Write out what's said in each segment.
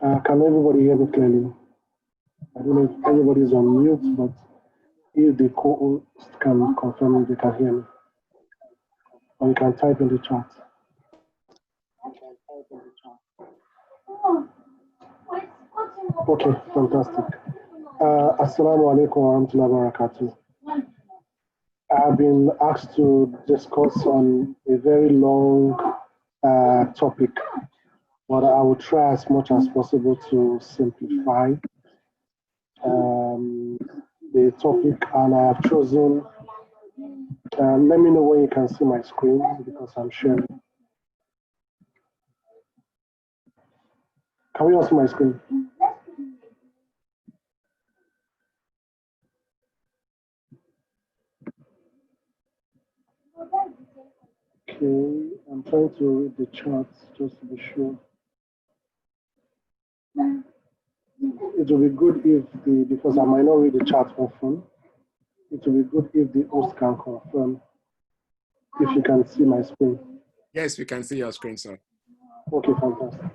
Can everybody hear me clearly? I don't know if everybody's on mute, but if the co-host can confirm if they can hear me, or you can type in the chat. Okay, fantastic. Assalamu alaikum wa rahmatullahi wa barakatuh. I've been asked to discuss on a very long topic, but I will try as much as possible to simplify the topic, and I have chosen. Let me know when you can see my screen because I'm sharing. Can we all see my screen? Okay, I'm trying to read the charts just to be sure. It will be good if because I might not read the chart often, it will be good if the host can confirm if you can see my screen. Yes, we can see your screen, sir. Okay, fantastic.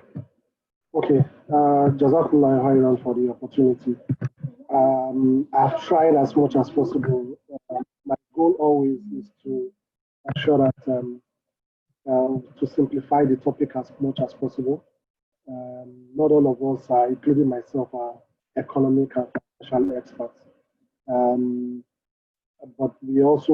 Okay, Jazakallah khairan for the opportunity. I've tried as much as possible. My goal always is to ensure that to simplify the topic as much as possible. Not all of us, including myself, are economic and financial experts. But we all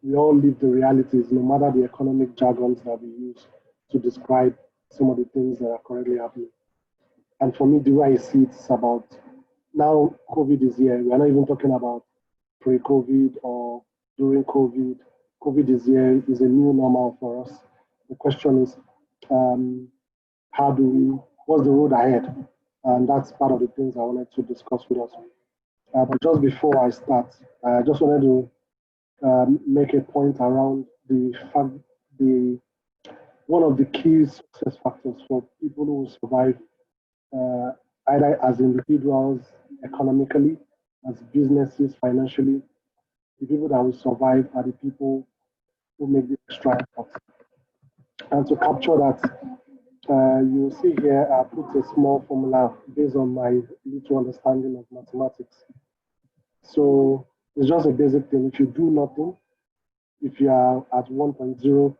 live the realities, no matter the economic jargons that we use to describe some of the things that are currently happening. And for me, the way I see it is about now COVID is here. We are not even talking about pre-COVID or during COVID. COVID is here, is a new normal for us. The question is, what's the road ahead? And that's part of the things I wanted to discuss with us. But just before I start, I just wanted to make a point around the fact one of the key success factors for people who survive either as individuals, economically, as businesses, financially, the people that will survive are the people who make the extra effort. And to capture that, you will see here I put a small formula based on my little understanding of mathematics. So it's just a basic thing. If you do nothing, if you are at 1.0,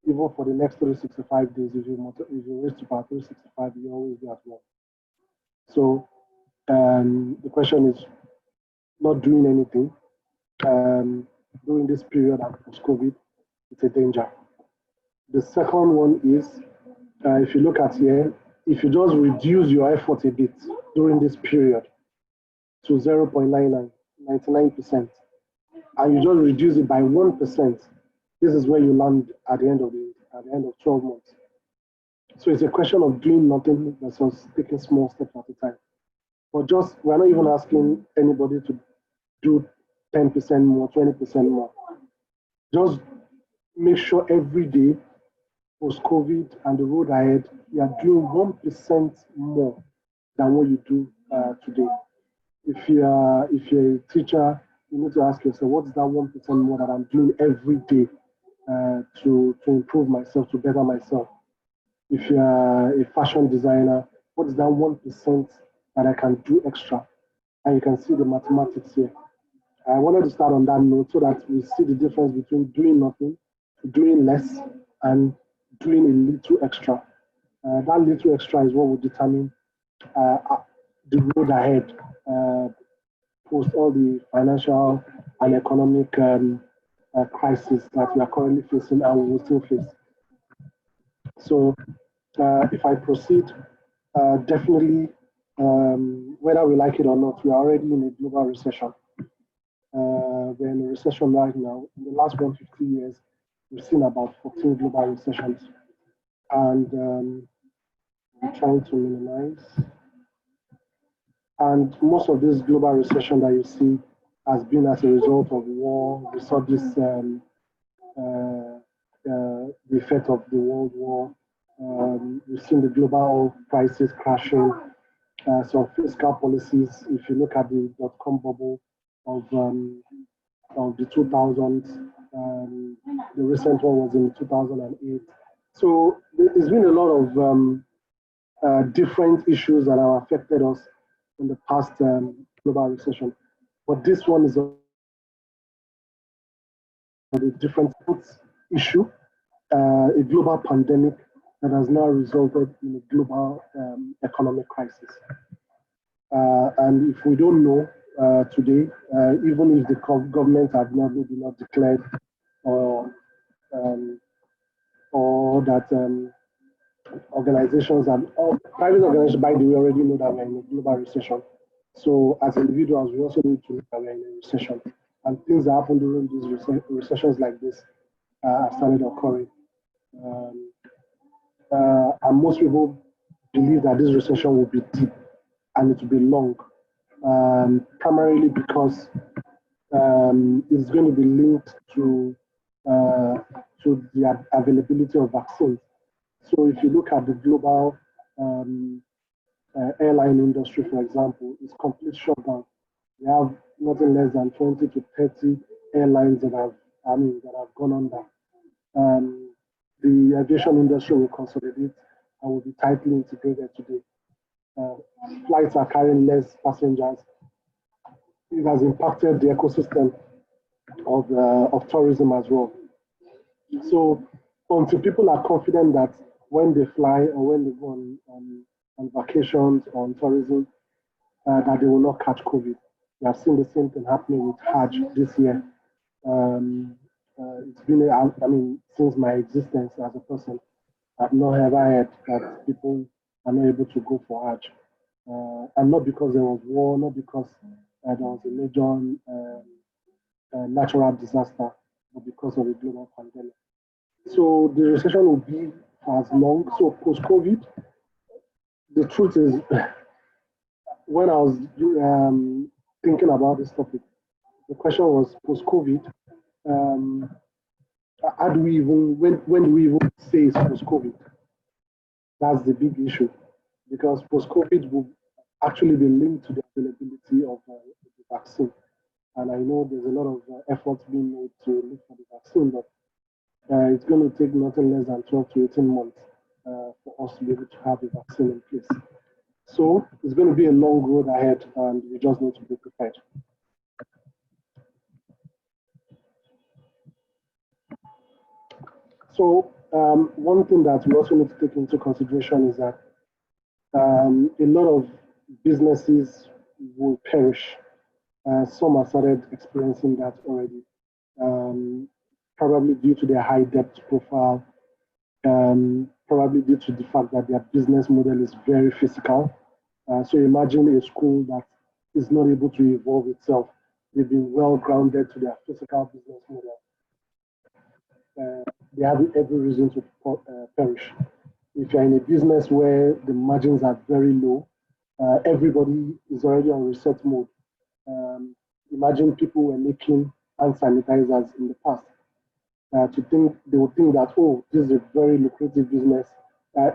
even for the next 365 days, if you raise to power 365, you always be at 1. So the question is not doing anything during this period of post-COVID, it's a danger. The second one is, if you look at here, if you just reduce your effort a bit during this period to 0.99, 99%, and you just reduce it by 1%, this is where you land at the end of 12 months. So it's a question of doing nothing versus taking small steps at a time. But we're not even asking anybody to do 10% more, 20% more. Just make sure every day, post-COVID and the road ahead, you are doing 1% more than what you do today. If you're a teacher, you need to ask yourself, what's that 1% more that I'm doing every day to improve myself, to better myself? If you're a fashion designer, what's that 1% that I can do extra? And you can see the mathematics here. I wanted to start on that note so that we see the difference between doing nothing, doing less, and doing a little extra. That little extra is what will determine the road ahead post all the financial and economic crisis that we are currently facing and we will still face. So if I proceed, definitely, whether we like it or not, we are already in a global recession. We're in a recession right now. In the last 150 years, we've seen about 14 global recessions. And I'm trying to minimize. And most of this global recession that you see has been as a result of war. We saw this, the effect of the World War. We've seen the global oil prices crashing. Some fiscal policies, if you look at the dot-com bubble of the 2000s, the recent one was in 2008. So there's been a lot of different issues that have affected us in the past global recession. But this one is a different issue, a global pandemic that has now resulted in a global economic crisis. And if we don't know today, even if the government have not maybe not declared um, or that organizations and private organizations, by the way, already know that we're in a global recession. So as individuals, we also need to know that we're in a recession. And things that happen during these recessions like this have started occurring. And most people believe that this recession will be deep and it will be long, primarily because it's going to be linked to the availability of vaccines. So if you look at the global airline industry, for example, it's complete shutdown. We have nothing less than 20 to 30 airlines that have gone under. The aviation industry will consolidate and will be tightly integrated today. Flights are carrying less passengers. It has impacted the ecosystem of tourism as well. So until people are confident that when they fly or when they go on vacations or on tourism, that they will not catch COVID. We have seen the same thing happening with Hajj this year. It's been, since my existence as a person, I've not ever heard that people are not able to go for Hajj. And not because there was war, not because there was a major natural disaster, but because of a global pandemic. So the recession will be as long. So post-COVID, the truth is, when I was thinking about this topic, the question was post-COVID. How do we even when do we even say it's post-COVID? That's the big issue, because post-COVID will actually be linked to the availability of the vaccine. And I know there's a lot of efforts being made to look for the vaccine, but it's going to take nothing less than 12 to 18 months for us to be able to have a vaccine in place. So it's going to be a long road ahead, and we just need to be prepared. So one thing that we also need to take into consideration is that a lot of businesses will perish. Some have started experiencing that already, probably due to their high debt profile, probably due to the fact that their business model is very physical. So imagine a school that is not able to evolve itself. They've been well grounded to their physical business model. They have every reason to perish. If you're in a business where the margins are very low, everybody is already on reset mode. Imagine people were making hand sanitizers in the past. They would think that, oh, this is a very lucrative business,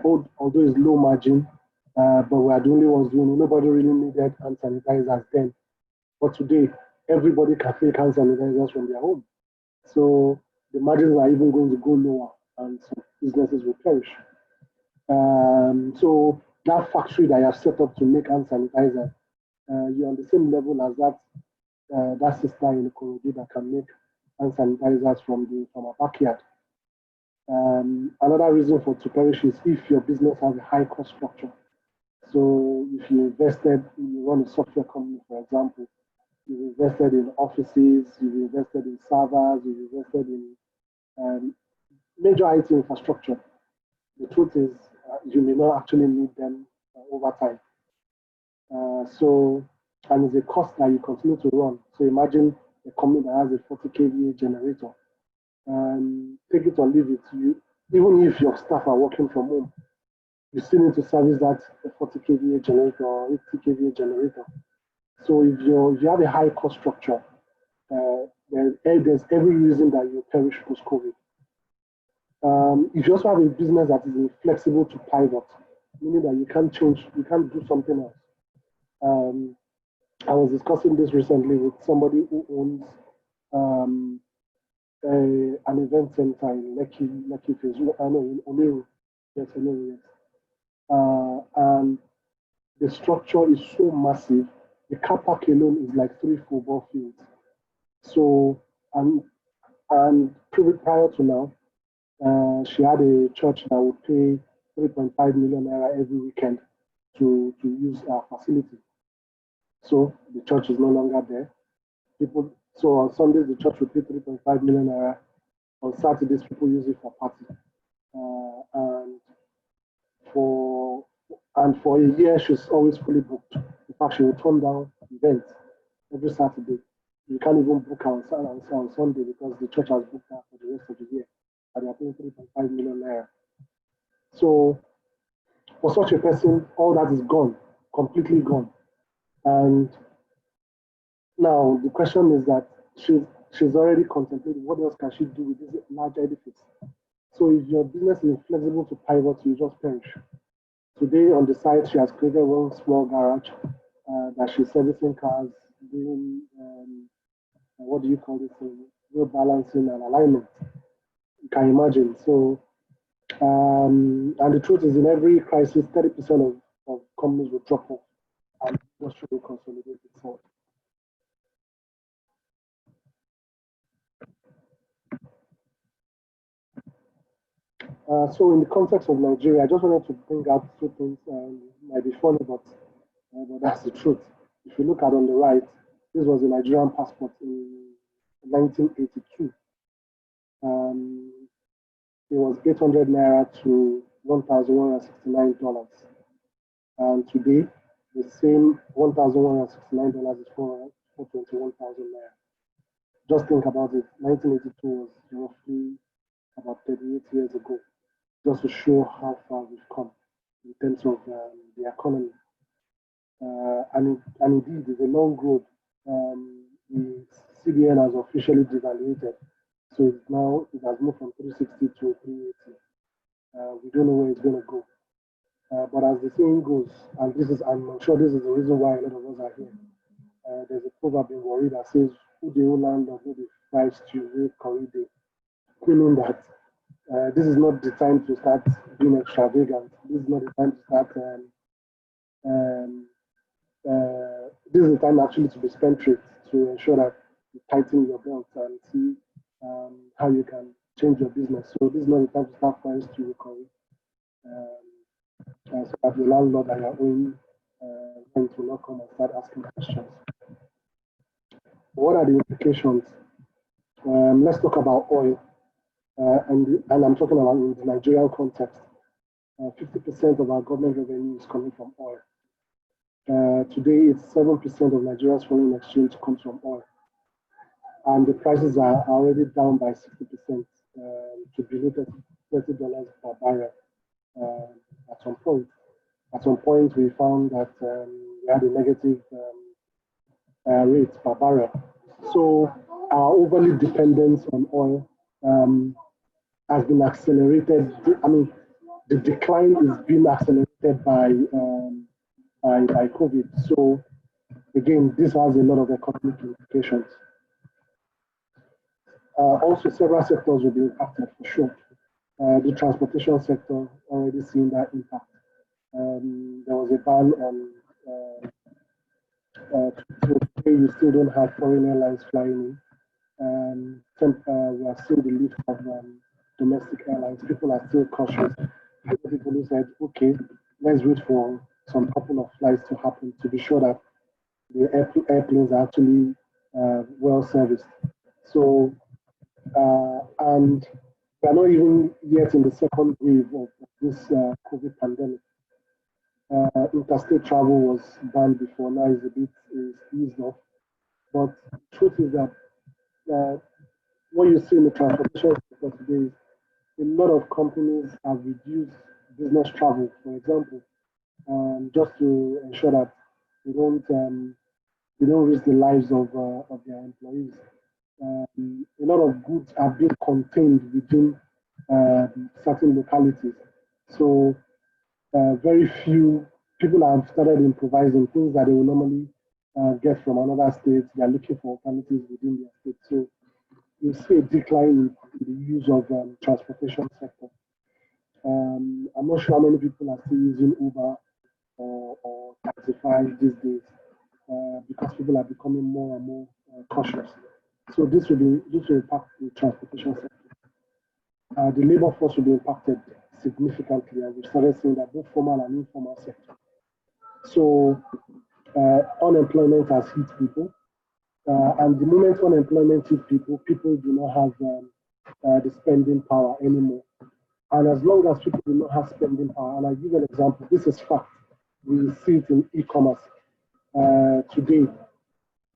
although it's low margin, but we are the only ones doing it. Nobody really needed hand sanitizers then. But today, everybody can make hand sanitizers from their home. So the margins are even going to go lower, and some businesses will perish. So that factory that you have set up to make hand sanitizer, you're on the same level as that sister in Ikorodu that can make hand sanitizers from our backyard. Another reason for to perish is if your business has a high cost structure. So if you run a software company, for example, you've invested in offices, you've invested in servers, you've invested in major IT infrastructure. The truth is, you may not actually need them over time. And it's a cost that you continue to run. So imagine a company that has a 40 kVA generator. Take it or leave it. Even if your staff are working from home, you still need to service that 40 kVA generator or 80 kVA generator. So if you have a high cost structure, there's every reason that you perish post-COVID. If you also have a business that is flexible to pivot, meaning that you can't do something else. I was discussing this recently with somebody who owns an event center in Lekki Phase. I know in Omeru. Yes, Omeru, yes. the structure is so massive. The car park alone is like 3 football fields. So, and prior to now, she had a church that would pay 3.5 million naira every weekend to use our facility. So the church is no longer there. So on Sundays, the church will pay 3.5 million naira. On Saturdays, people use it for party. And for for a year, she's always fully booked. In fact, she will turn down events every Saturday. You can't even book her on Sunday because the church has booked her for the rest of the year. And they are paying 3.5 million naira. So for such a person, all that is gone, completely gone. And now the question is that she's already contemplating what else can she do with this large edifice. So if your business is inflexible to pivot, you just perish. Today on the site, she has created one small garage that she's servicing cars, doing what do you call this? Wheel balancing and alignment. You can imagine. So, and the truth is, in every crisis, 30% of companies will drop off and the industry will consolidate itself. So in the context of Nigeria, I just wanted to bring out two things. Might be funny, but that's the truth. If you look at on the right, this was a Nigerian passport in 1982. It was 800 naira to $1,169. And today, the same $1,169 is for 21,000 naira. Just think about it. 1982 was roughly about 38 years ago, just to show how far we've come in terms of the economy. And indeed, it's a long road. The CBN has officially devaluated, so it has moved from 360 to 380. We don't know where it's going to go. But as the saying goes, and I'm sure this is the reason why a lot of us are here. There's a proverb in Warri that says, "Who the land of who the price to corridor," meaning that this is not the time to start being extravagant. This is not the time to start. This is the time actually to be spendthrift to ensure that you tighten your belt and see how you can change your business. So this is not the time to start price to recovery. So that the landlord and your own rent will not come and start asking questions. What are the implications? Let's talk about oil. And I'm talking about in the Nigerian context. 50% of our government revenue is coming from oil. Today, it's 7% of Nigeria's foreign exchange comes from oil. And the prices are already down by 60% to below $30 per barrel at some point. At some point, we found that we had a negative rate per barrel. So our overly dependence on oil has been accelerated. I mean, the decline is being accelerated by COVID. So again, this has a lot of economic implications. Also, several sectors will be impacted for sure. The transportation sector already seeing that impact. There was a ban on today you still don't have foreign airlines flying in. We are seeing the lift of domestic airlines. People are still cautious. People who said, okay, let's wait for some couple of flights to happen to be sure that the airplanes are actually well serviced. So, and we are not even yet in the second wave of this COVID pandemic. Interstate travel was banned before, now is a bit eased off. But the truth is that what you see in the transportation sector today is a lot of companies have reduced business travel, for example, just to ensure that they don't risk the lives of their employees. A lot of goods are being contained within certain localities. So very few people have started improvising things that they will normally get from another state. They are looking for alternatives within their state. So you see a decline in the use of transportation sector. I'm not sure how many people are still using Uber or taxify these days because people are becoming more and more cautious. So this will impact the transportation sector. The labor force will be impacted significantly, and we started seeing that both formal and informal sector. So unemployment has hit people, and the moment unemployment hits people, people do not have the spending power anymore. And as long as people do not have spending power, and I give an example, this is fact. We see it in e-commerce today,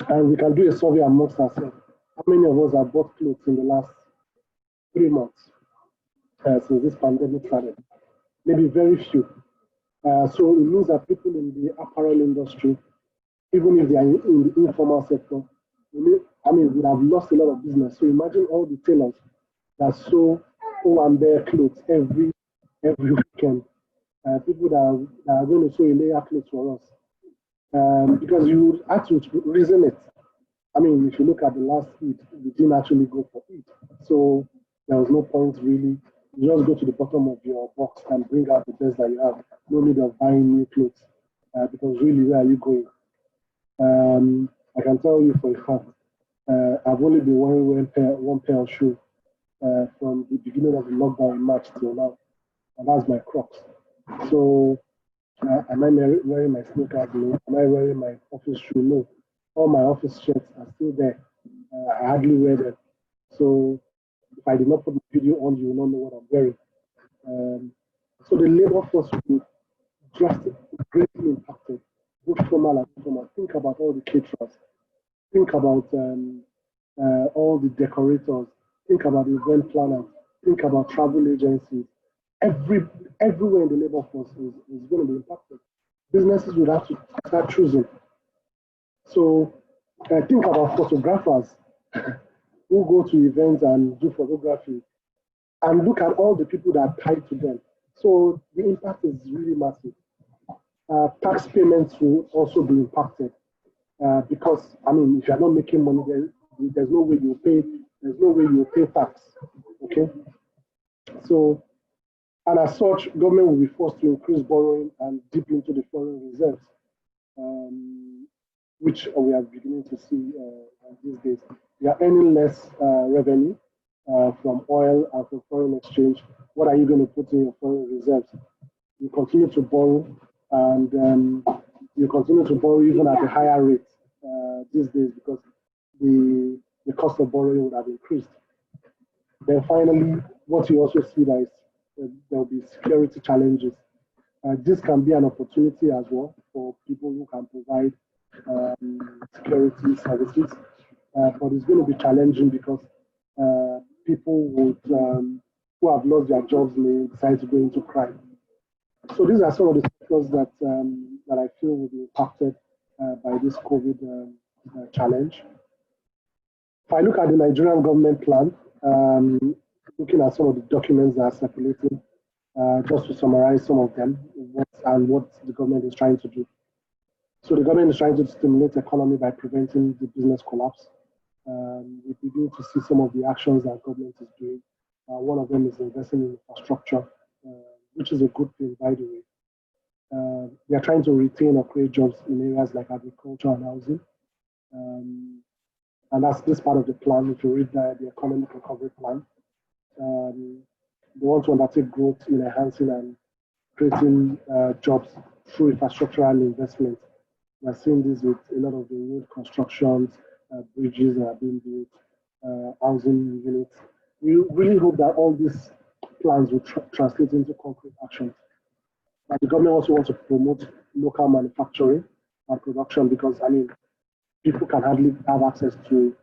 and we can do a survey amongst ourselves. How many of us have bought clothes in the last 3 months since this pandemic started? Maybe very few. So it means that people in the apparel industry, even if they are in the informal sector, would have lost a lot of business. So imagine all the tailors that sew and bear clothes every weekend. People that are going to sew a layer clothes for us. Because you have to reason it. If you look at the last Eid, we didn't actually go for Eid. So there was no point really. You just go to the bottom of your box and bring out the best that you have. No need of buying new clothes. Because really, where are you going? I can tell you for a fact, I've only been wearing one pair of shoes from the beginning of the lockdown in March till now. And that's my Crocs. So am I wearing my sneakers? No. Am I wearing my office shoe? No. All my office shirts are still there. I hardly wear them. So if I did not put the video on, you will not know what I'm wearing. So the labor force will be drastically, greatly impacted, both formal and informal. Think about all the caterers. Think about all the decorators. Think about the event planners. Think about travel agencies. Everywhere in the labor force is going to be impacted. Businesses will have to start choosing. So think about photographers who go to events and do photography, and look at all the people that are tied to them. So the impact is really massive. Tax payments will also be impacted because if you're not making money, there's no way you pay. There's no way you pay tax. Okay. So, and as such, government will be forced to increase borrowing and dip into the foreign reserves, which we are beginning to see these days. We are earning less revenue from oil and from foreign exchange. What are you going to put in your foreign reserves? You continue to borrow, and you continue to borrow even at a higher rate these days because the cost of borrowing would have increased. Then finally, what you also see that is there will be security challenges. This can be an opportunity as well for people who can provide security services, but it's going to be challenging because people would who have lost their jobs may decide to go into crime. So these are some of the sectors that that I feel will be impacted by this COVID challenge. If I look at the Nigerian government plan, looking at some of the documents that are circulating, just to summarize some of them, what the government is trying to do. So the government is trying to stimulate the economy by preventing the business collapse. We begin to see some of the actions that government is doing. One of them is investing in infrastructure, which is a good thing, by the way. They are trying to retain or create jobs in areas like agriculture and housing. And that's this part of the plan. If you read the economic recovery plan, they want to undertake growth in enhancing and creating jobs through infrastructural investment. We're seeing this with a lot of the road constructions, bridges that are being built, housing units. We really hope that all these plans will translate into concrete actions. But the government also wants to promote local manufacturing and production because, people can hardly have access to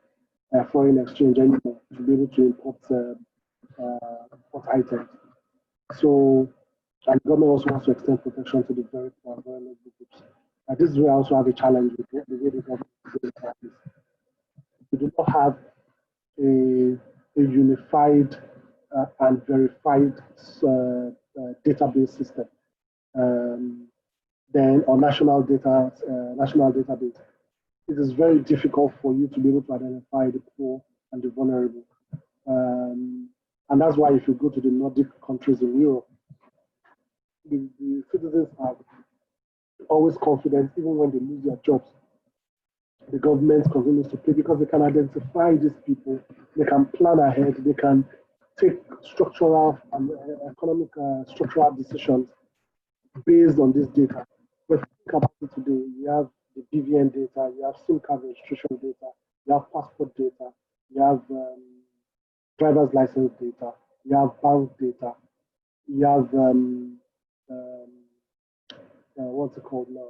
foreign exchange anymore to be able to import items. So, and the government also wants to extend protection to the very poor and vulnerable groups. And this is where I also have a challenge with the way the government is doing this. We do not have a unified and verified database system. Then on national database, it is very difficult for you to be able to identify the poor and the vulnerable. And that's why if you go to the Nordic countries in Europe, the citizens have always confident, even when they lose their jobs. The government continues to pay because they can identify these people, they can plan ahead, they can take structural and economic structural decisions based on this data. But think about it today, you have the BVN data, you have SIM card registration data, you have passport data, you have driver's license data, you have bank data, you have what's it called now?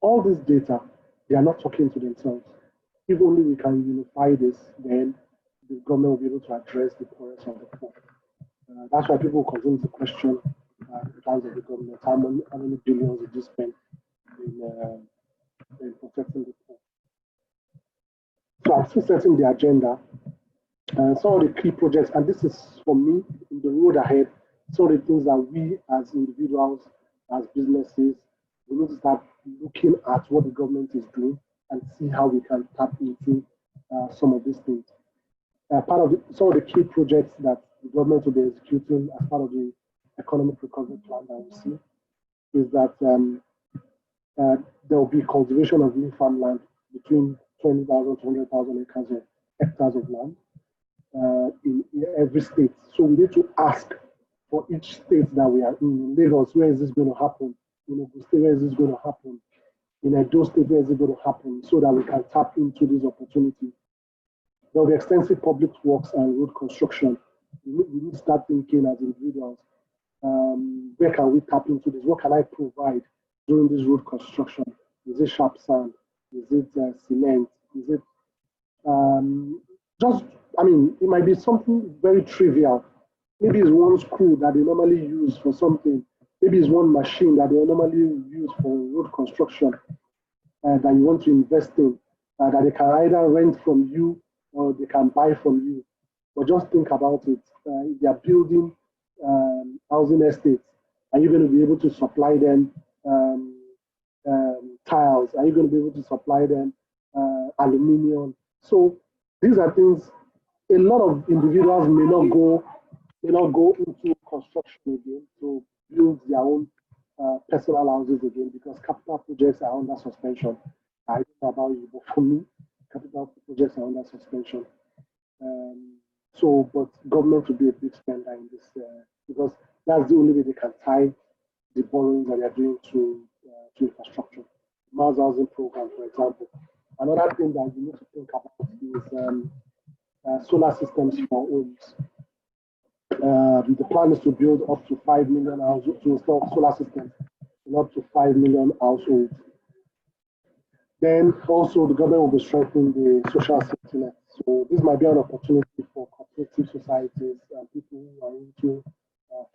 All this data, they are not talking to themselves. If only we can unify this, then the government will be able to address the poorest of the poor. That's why people continue to question the plans of the government. How many billions did you spend in protecting the poor? So I'm still setting the agenda. Some of the key projects, and this is for me in the road ahead, some of the things that we as individuals, as businesses, we need to start looking at what the government is doing and see how we can tap into some of these things. Some of the key projects that the government will be executing as part of the economic recovery plan that we see is that there will be cultivation of new farmland between 20,000 to 100,000 hectares of land in every state. So we need to ask for each state that we are in. Lagos, where is this going to happen? In Ogun State, where is this going to happen? In Edo State, where is it going to happen? So that we can tap into this opportunity. There will be extensive public works and road construction. We need to start thinking as individuals, where can we tap into this? What can I provide during this road construction? Is it sharp sand? Is it cement? Is it it might be something very trivial. Maybe it's one screw that they normally use for something. Maybe it's one machine that they normally use for road construction that you want to invest in, that they can either rent from you or they can buy from you. But just think about it. If they are building housing estates, are you going to be able to supply them tiles? Are you going to be able to supply them aluminium? So these are things a lot of individuals may not go into construction again to build their own personal houses again because capital projects are under suspension. I don't know about you, but for me, capital projects are under suspension. But government will be a big spender in this because that's the only way they can tie the borrowings that they are doing to infrastructure. Mass housing program, for example. Another thing that you need to think about is solar systems for homes. The plan is to build up to 5 million households, to install solar systems in up to 5 million households. Then also the government will be strengthening the social safety net. So this might be an opportunity for cooperative societies and people who are into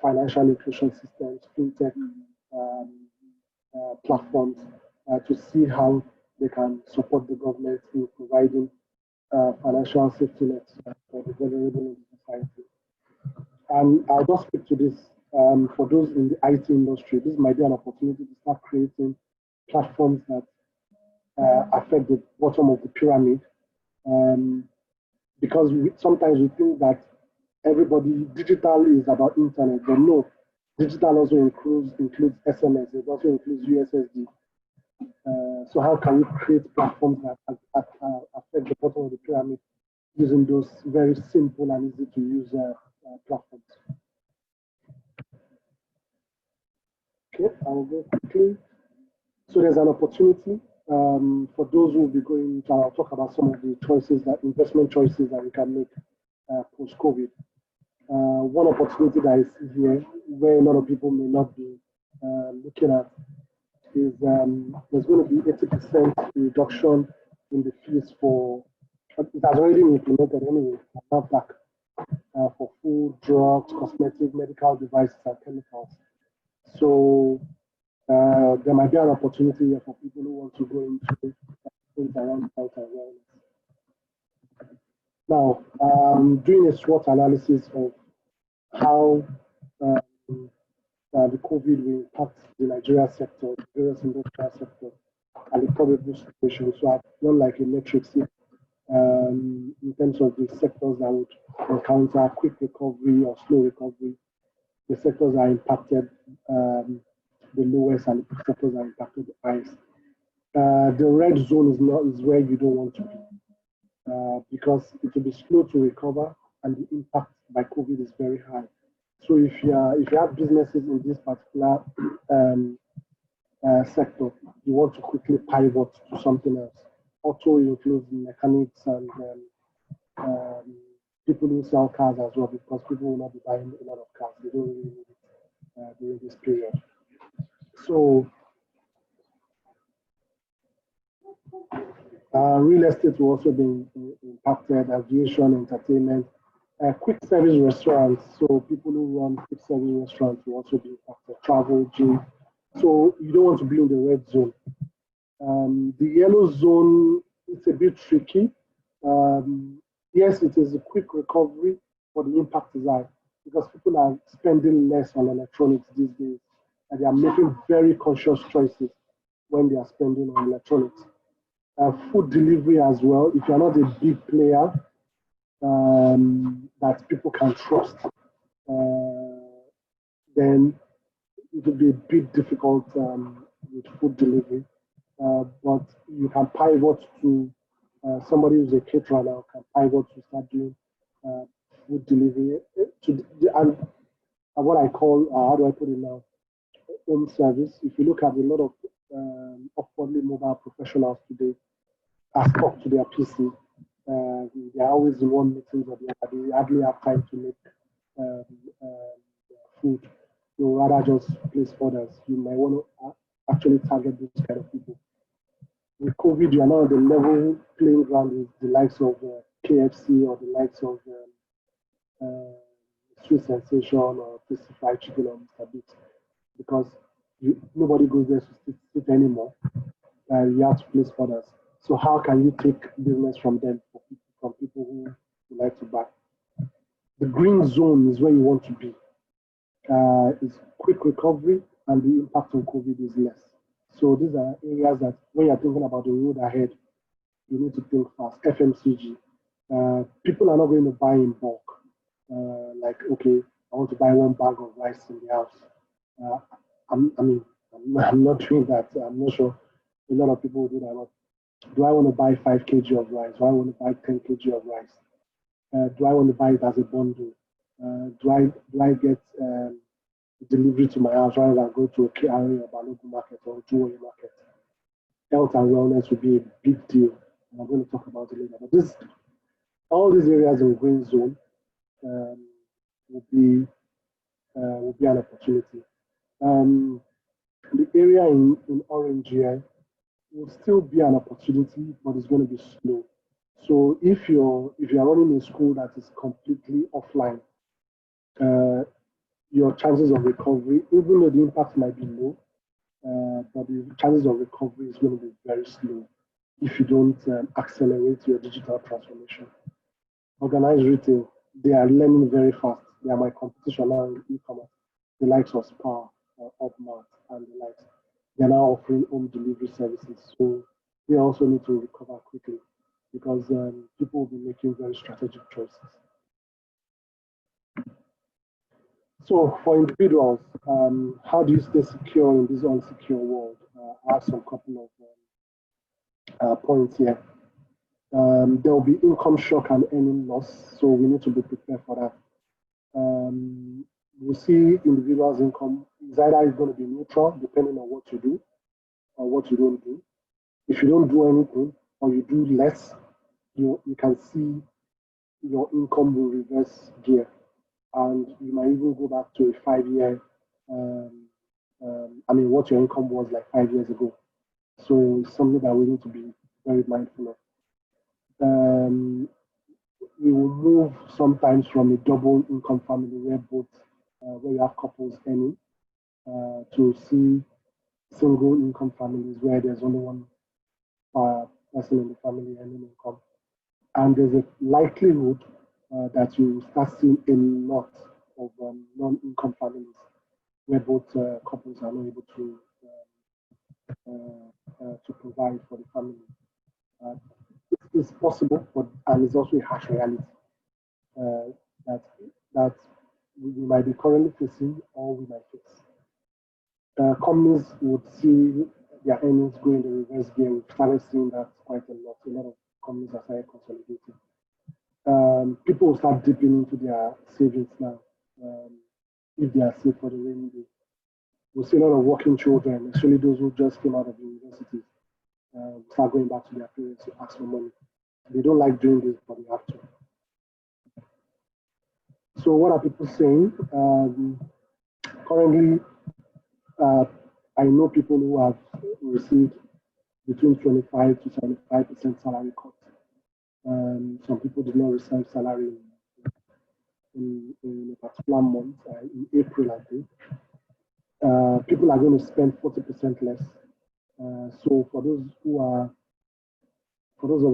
financial inclusion systems, fintech platforms to see how they can support the government in providing financial safety nets for the vulnerable in the society. And I'll just speak to this for those in the IT industry. This might be an opportunity to start creating platforms that affect the bottom of the pyramid. Because sometimes we think that everybody digital is about internet, but no, digital also includes SMS. It also includes USSD. So how can we create platforms that affect the bottom of the pyramid using those very simple and easy to use platforms? Okay, I'll go quickly. So there's an opportunity for those who will be going. I'll talk about some of the investment choices that we can make post-COVID. One opportunity that is here, where a lot of people may not be looking at, is there's going to be 80% reduction in the fees for, it has already been implemented anyway, for food, drugs, cosmetic, medical devices, and chemicals. So there might be an opportunity here for people who want to go into things around health and wellness. Now, doing a SWOT analysis of how the COVID will impact the Nigeria sector, the various industrial sector, and the probable situation. So I've done like a matrix here in terms of the sectors that would encounter quick recovery or slow recovery, the sectors that are impacted the lowest and the sectors are impacted the highest. The red zone is where you don't want to be because it will be slow to recover and the impact by COVID is very high. So if you have businesses in this particular sector, you want to quickly pivot to something else. Auto includes mechanics and people who sell cars as well because people will not be buying a lot of cars. They don't really need it during this period. So real estate will also be impacted, aviation, entertainment, quick service restaurants. So people who run quick service restaurants will also be impacted, travel, gym. So you don't want to be in the red zone. The yellow zone, it's a bit tricky. Yes, it is a quick recovery, but the impact is high because people are spending less on electronics these days and they are making very conscious choices when they are spending on electronics. Food delivery as well. If you're not a big player that people can trust, then it will be a bit difficult with food delivery. But you can pivot to somebody who's a caterer now can pivot to start doing food delivery and what I call, how do I put it now, home service. If you look at a lot of upwardly mobile professionals today, are stuck to their PC. They are always in one meeting or the other. They hardly have time to make food. You rather just place orders. You might want to actually target those kind of people. With COVID, you are now on the level playing ground with the likes of KFC or the likes of Sweet Sensation or Tasty Fried Chicken or Mr. Biggs because nobody goes there to sit anymore. You have to place orders. So how can you take business from them, from people who like to buy? The green zone is where you want to be. It's quick recovery and the impact on COVID is less. So these are areas that when you're thinking about the road ahead, you need to think fast. FMCG. People are not going to buy in bulk. Like, okay, I want to buy one bag of rice in the house. I'm not doing that. I'm not sure a lot of people will do that. But do I want to buy 5 kg of rice? Do I want to buy 10 kg of rice? Do I want to buy it as a bundle? Do I get delivery to my house rather than go to a KRA or Balogun market or Juwaya market? Health and wellness will be a big deal. And I'm going to talk about it later. But all these areas in green zone will be an opportunity. The area in orange here will still be an opportunity, but it's going to be slow. So if you're running a school that is completely offline, your chances of recovery, even though the impact might be low, but the chances of recovery is going to be very slow if you don't accelerate your digital transformation. Organized retail, they are learning very fast. They are my competition now in e-commerce. The likes of Spar, Upmart, and the likes. They are now offering home delivery services. So they also need to recover quickly because people will be making very strategic choices. So for individuals, how do you stay secure in this unsecure world? I have some couple of points here. There will be income shock and earning loss, so we need to be prepared for that. We see individuals' income is either going to be neutral, depending on what you do or what you don't do. If you don't do anything or you do less, you can see your income will reverse gear. And you might even go back to a 5-year, what your income was like 5 years ago. So it's something that we need to be very mindful of. We will move sometimes from a double income family where you have couples earning to see single income families where there's only one person in the family earning income. And there's a likelihood that you start seeing a lot of non-income families where both couples are not able to provide for the family. It's possible, and it's also a harsh reality that we might be currently facing or we might face. companies would see their earnings go in the reverse gear. We've started seeing that quite a lot. A lot of companies are started consolidating. People will start dipping into their savings now if they are safe for the rainy day. We'll see a lot of working children, especially those who just came out of universities, start going back to their parents to ask for money. They don't like doing this, but they have to. So what are people saying? Currently, I know people who have received between 25 to 75% salary cut. Some people did not receive salary in a particular month, in April, I think. People are going to spend 40% less. So for those of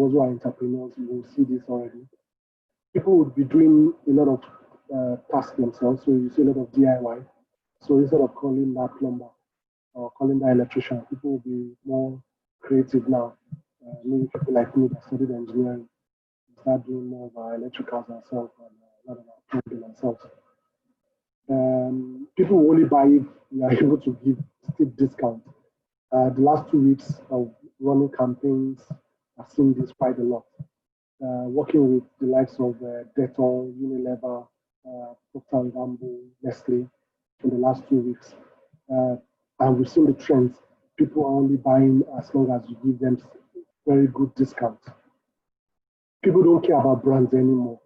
us who are entrepreneurs, you will see this already. People would be doing a lot of tasks themselves. So you see a lot of DIY. So instead of calling that plumber or calling that electrician, people will be more creative now. Maybe people like me that studied engineering start doing more of our electricals ourselves and a lot of our plumbing ourselves. People will only buy if we are able to give steep discounts. The last 2 weeks of running campaigns, I've seen this quite a lot. Working with the likes of Dettol, Unilever, Procter & Gamble, Nestle in the last 2 weeks. And we've seen the trends. People are only buying as long as you give them very good discounts. People don't care about brands anymore.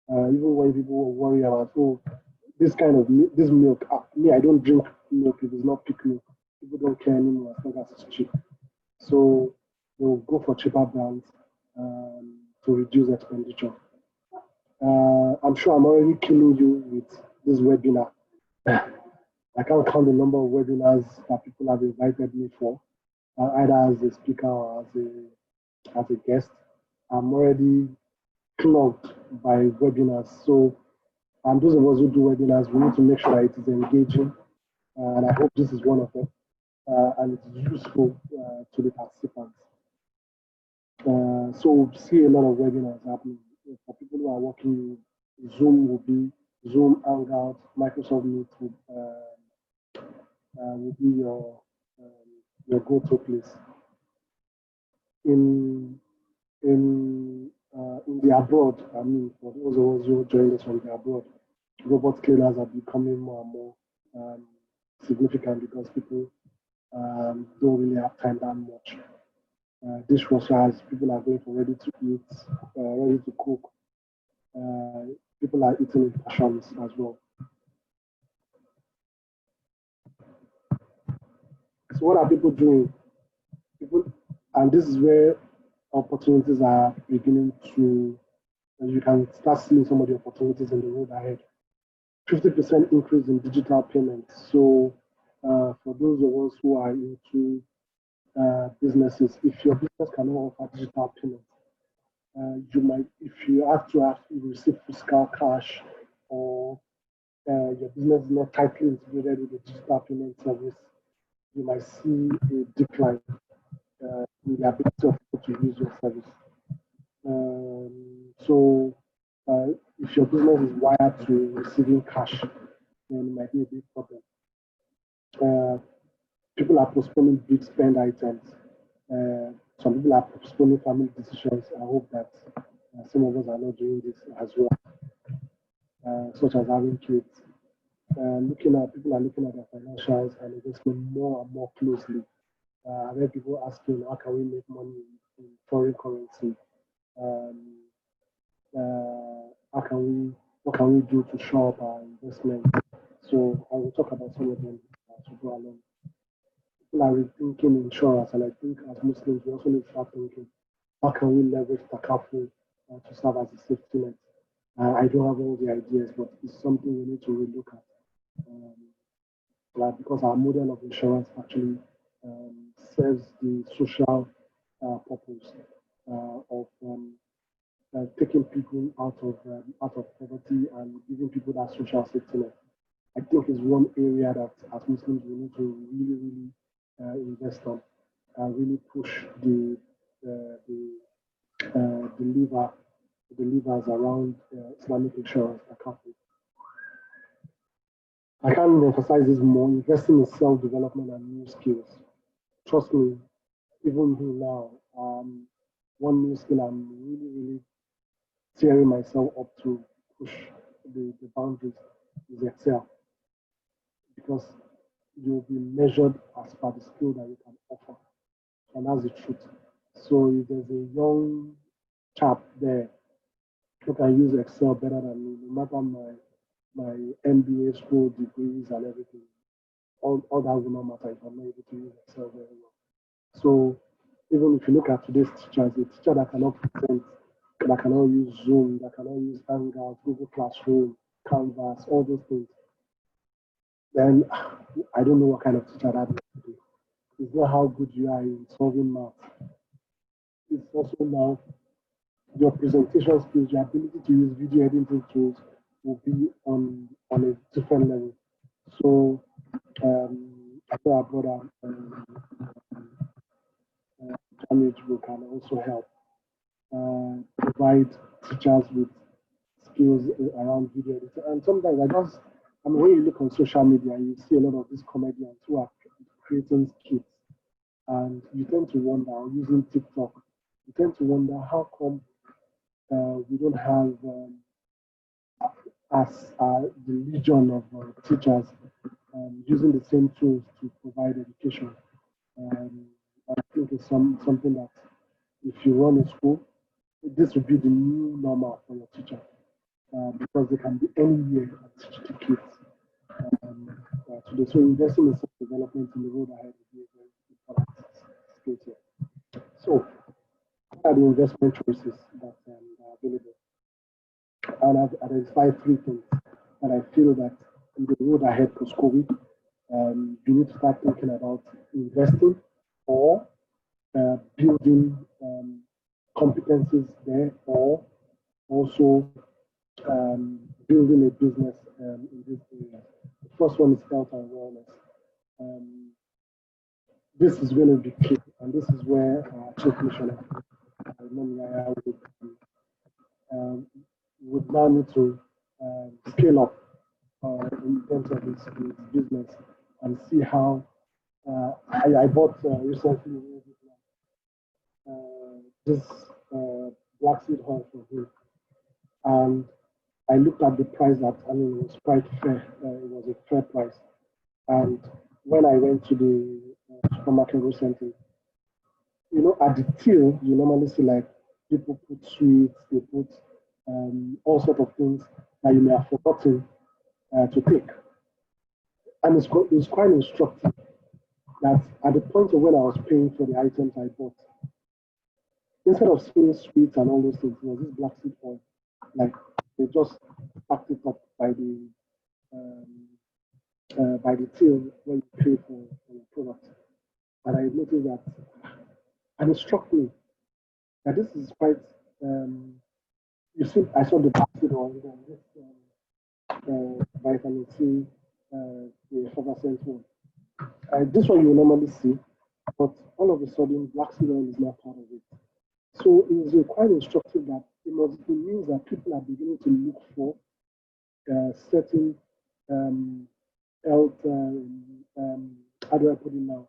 Even when people worry about, oh, this kind of this milk, me, I don't drink milk if it's not pig milk. People don't care anymore as long as it's cheap. So they'll go for cheaper brands to reduce expenditure. I'm sure I'm already killing you with this webinar. I can't count the number of webinars that people have invited me for, either as a speaker or as a guest. I'm already clogged by webinars. So, and those of us who do webinars, we need to make sure that it is engaging. And I hope this is one of them. And it's useful to the participants. So we'll see a lot of webinars happening. For people who are working, Zoom will be Zoom, Hangout, Microsoft Meet will be your go-to place. In the abroad, I mean, for those of us who joined us from the abroad, robot cleaners are becoming more and more significant because people don't really have time that much. Dishwashers, people are going for ready to eat, ready to cook. People are eating in portions as well. So what are people doing? And this is where opportunities are beginning to, you can start seeing some of the opportunities in the road ahead. 50% increase in digital payments. So for those of us who are into businesses, if your business cannot offer digital payments, you might, if you have to receive physical cash, or your business is not tightly integrated with the digital payment service, you might see a decline in the ability of people to use your service. So if your business is wired to receiving cash, then it might be a big problem. People are postponing big spend items. Some people are postponing family decisions. I hope that some of us are not doing this as well, such as having kids. People are looking at their financials and investment more and more closely. I heard people asking, how can we make money in foreign currency? What can we do to shore up our investment? So I will talk about some of them as we go along. People are rethinking insurance, and I think as Muslims, we also need to start thinking, how can we leverage takaful to serve as a safety net? I don't have all the ideas, but it's something we need to relook at. Because our model of insurance actually serves the social purpose of taking people out of poverty and giving people that social safety net. I think is one area that as Muslims we need to really invest on and really push the levers around Islamic insurance. I can't emphasize this more. Investing in self-development and new skills. Trust me, even me now, one new skill I'm really, really tearing myself up to push the boundaries is Excel, because you'll be measured as per the skill that you can offer. And that's the truth. So if there's a young chap there who can use Excel better than me, no matter my MBA school degrees and everything, all that will not matter if I'm not able to use Excel very well. So even if you look at today's teachers, a teacher that cannot present, that cannot use Zoom, that cannot use Hangout, Google Classroom, Canvas, all those things, then I don't know what kind of teacher that is to be. It's not how good you are in solving math. It's also now your presentation skills, your ability to use video editing tools will be on a different level. So I thought our brother Damage will can also help provide teachers with skills around video editing. And sometimes I mean, when you look on social media, you see a lot of these comedians who are creating skits, and you tend to wonder, using TikTok, you tend to wonder how come we don't have as the legion of teachers using the same tools to provide education. I think it's something that if you run a school, this would be the new normal for your teacher, because they can be anywhere and teach the kids today. So investing in self-development in the road ahead would be a very important skill set. So what are the investment choices that are available? And I've identified three things that I feel that in the road ahead post-COVID, you need to start thinking about investing or building competencies there, or also building a business in this area. The first one is health and wellness. This is going to be key, and this is where Chief Missioner would now need to scale up in terms of his business and see how. I bought recently this black seed oil from him, and I looked at the price that, I mean, it was quite fair. It was a fair price. And when I went to the supermarket recently, you know, at the till, you normally see like people put sweets, they put all sorts of things that you may have forgotten to take. And it's quite instructive that at the point of when I was paying for the items I bought, instead of seeing sweets and all those things, it was this black seed oil. Like they just packed it up by the till when you pay for your product. And I noticed that, and it struck me that this is quite. You see, I saw the black seed oil, this vitamin C, the effervescent one. This one you will normally see, but all of a sudden, black seed oil is not part of it. So it is quite instructive that it means that people are beginning to look for certain health, how do I put it now,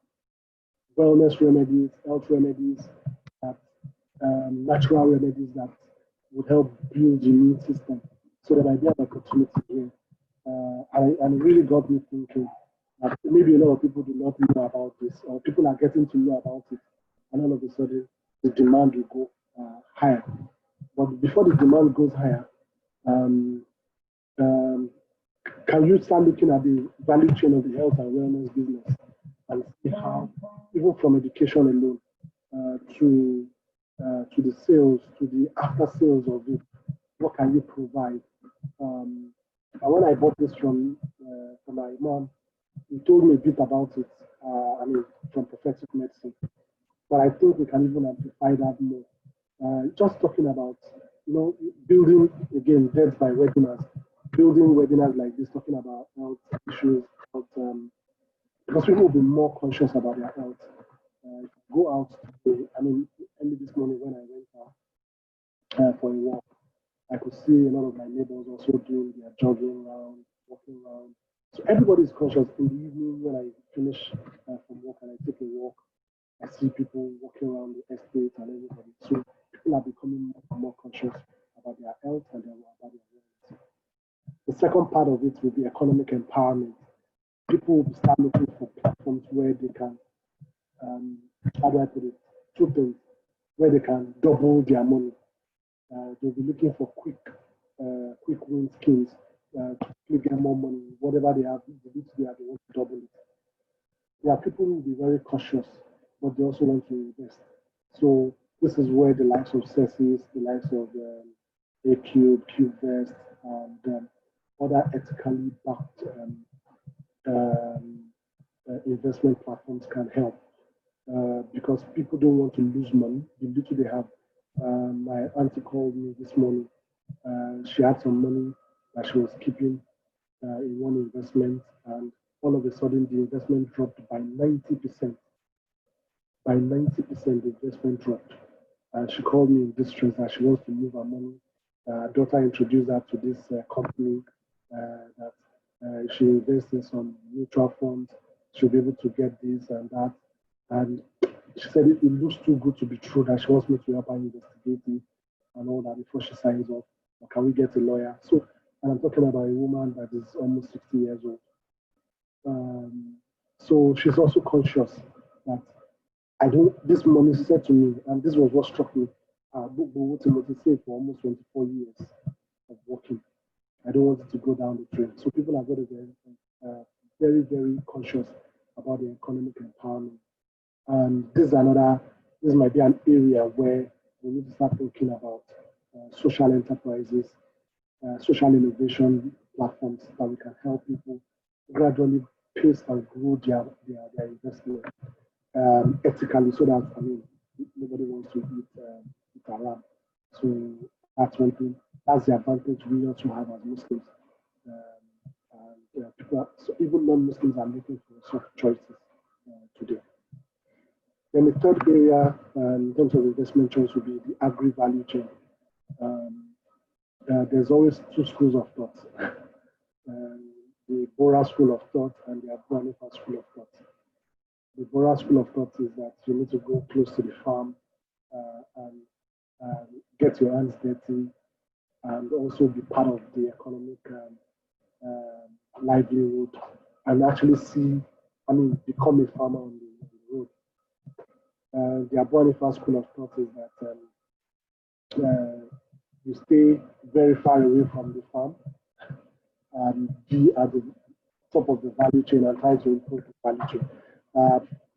wellness remedies, health remedies, that, natural remedies that would help build the immune system. So there might be an opportunity here. And it really got me thinking that maybe a lot of people do not know about this, or people are getting to know about it, and all of a sudden the demand will go higher. But before the demand goes higher, um, um, can you start looking at the value chain of the health and wellness business and see how, even from education alone, to the sales, to the after sales of it, what can you provide? And when I bought this from my mom, he told me a bit about it. I mean, from prophetic medicine, but I think we can even amplify that more. Just talking about, you know, building again, death by webinars, building webinars like this, talking about health issues, health, because people will be more conscious about their health. Go out today, I mean, early this morning when I went out for a walk, I could see a lot of my neighbors also doing their jogging around, walking around. So everybody's conscious. In the evening when I finish from work and I take a walk, I see people walking around the estate and everybody. So people are becoming more and more conscious about their health and about their wellness. The second part of it will be economic empowerment. People will start looking for platforms where they can, how do I put it, two things, where they can double their money. They'll be looking for quick win schemes to quickly get more money. Whatever they have, they want to double it. Yeah, people will be very cautious, but they also want to invest. So this is where the likes of Celsius, the likes of CubeVest, and other ethically backed investment platforms can help because people don't want to lose money. The little they have. My auntie called me this morning. She had some money that she was keeping in one investment, and all of a sudden the investment dropped by 90%. By 90%, the investment dropped. And she called me in distress that she wants to move her money. Daughter introduced her to this company that she invests in some mutual funds. She'll be able to get this and that. And she said it looks too good to be true that she wants me to help her investigate it and all that before she signs off. Or can we get a lawyer? So, and I'm talking about a woman that is almost 60 years old. So she's also conscious that I don't, this money said to me, and this was what struck me. Timothy saved for almost 24 years of working. I don't want it to go down the drain. So people are very, very, very conscious about the economic empowerment. And this might be an area where we need to start thinking about social enterprises, social innovation platforms that we can help people gradually pace and grow their investment ethically, so that nobody wants to eat haram. So that's one thing. That's the advantage we also have as Muslims. And so even non-Muslims are making soft choices today. Then the third area in terms of investment choice would be the agri-value chain. There's always two schools of thought. The Bora school of thought and the Abu Hanifa school of thought. The Bora school of thought is that you need to go close to the farm and get your hands dirty and also be part of the economic livelihood and actually become a farmer on the road. The Abu Hanifa school of thought is that you stay very far away from the farm and be at the top of the value chain and try to improve the value chain.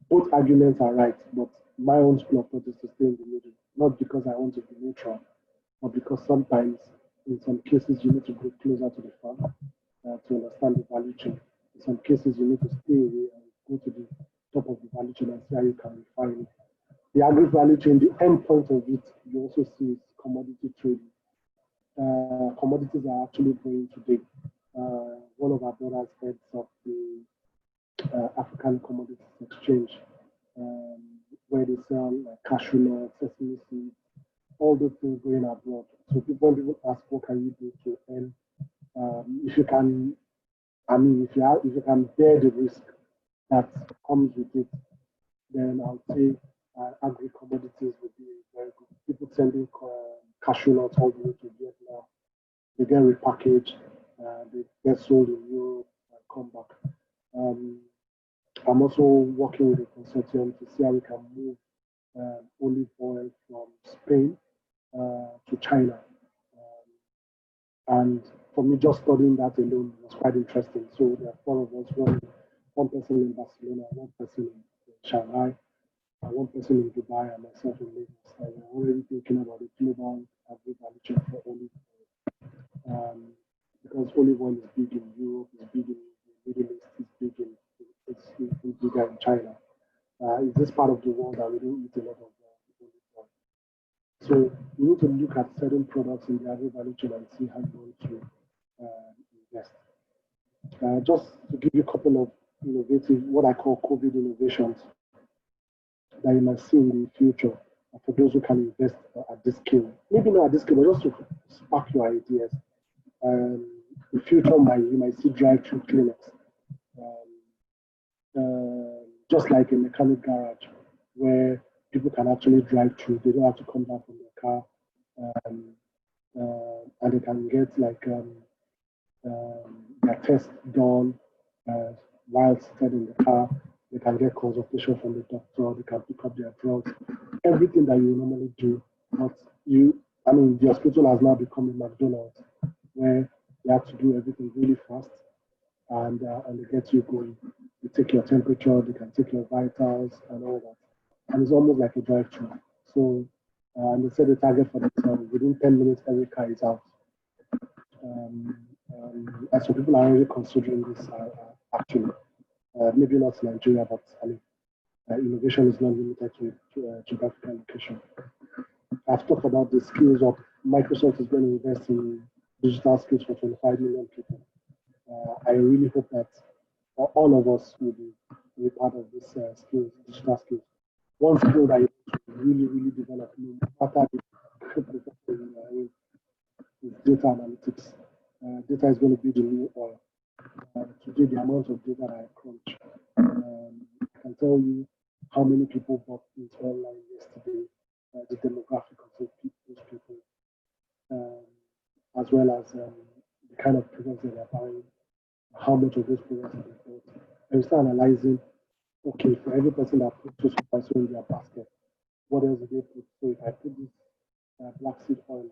Both arguments are right, but my own school of thought is to stay in the middle, not because I want to be neutral, but because sometimes, in some cases, you need to go closer to the farm to understand the value chain. In some cases, you need to stay away and go to the top of the value chain and see how you can refine it. The agri-value chain, the end point of it, you also see is commodity trading. Commodities are actually growing today. One of our brothers heads of the African Commodities Exchange, where they sell cashew nuts, sesame seeds, all those things going abroad. So people ask, what can you do to earn? If you can, if you can bear the risk that comes with it, then I would say agri commodities would be very good. People sending cashew nuts all the way to Vietnam, they get repackaged, they get sold in Europe and come back. I'm also working with a consortium to see how we can move olive oil from Spain to China. And for me, just studying that alone was quite interesting. So there are four of us, one person in Barcelona, one person in Shanghai, and one person in Dubai, and myself in Lagos. And we're already thinking about the global agri-value chain for olive oil. Because olive oil is big in Europe, it's big in the Middle East, it's bigger in China. It's this part of the world that we don't eat a lot of olive oil. So you need to look at certain products in the agri-value chain and see how you want to invest. Just to give you a couple of innovative, what I call COVID innovations that you might see in the future for those who can invest at this scale. Maybe not at this scale, but just to spark your ideas. In the future, you might see drive-through clinics just like a mechanic garage where people can actually drive through. They don't have to come down from their car, um, and they can get like their test done while seated in the car. They can get consultation from the doctor. They can pick up their drugs. Everything that you normally do, but the hospital has now become a McDonald's where you have to do everything really fast and they get you going. They take your temperature, they can take your vitals and all that. And it's almost like a drive-through. So, and they set the target for themselves. Within 10 minutes, every car is out. And so people are already considering this actually. Maybe not Nigeria, but innovation is not limited to geographical location. I've talked about the skills of Microsoft is going to invest in digital skills for 25 million people. I really hope that all of us will be part of this skills, digital skills. One skill that you really, really develop, no matter the profession you are in, is data analytics. Data is going to be the new oil. Today, the amount of data I crunch, I can tell you how many people bought things online yesterday, the demographic of those people, as well as the kind of products that they're buying, how much of those products are they bought. And we start analyzing, okay, for every person that puts so in their basket, what else do they put? So if I put this black seed oil in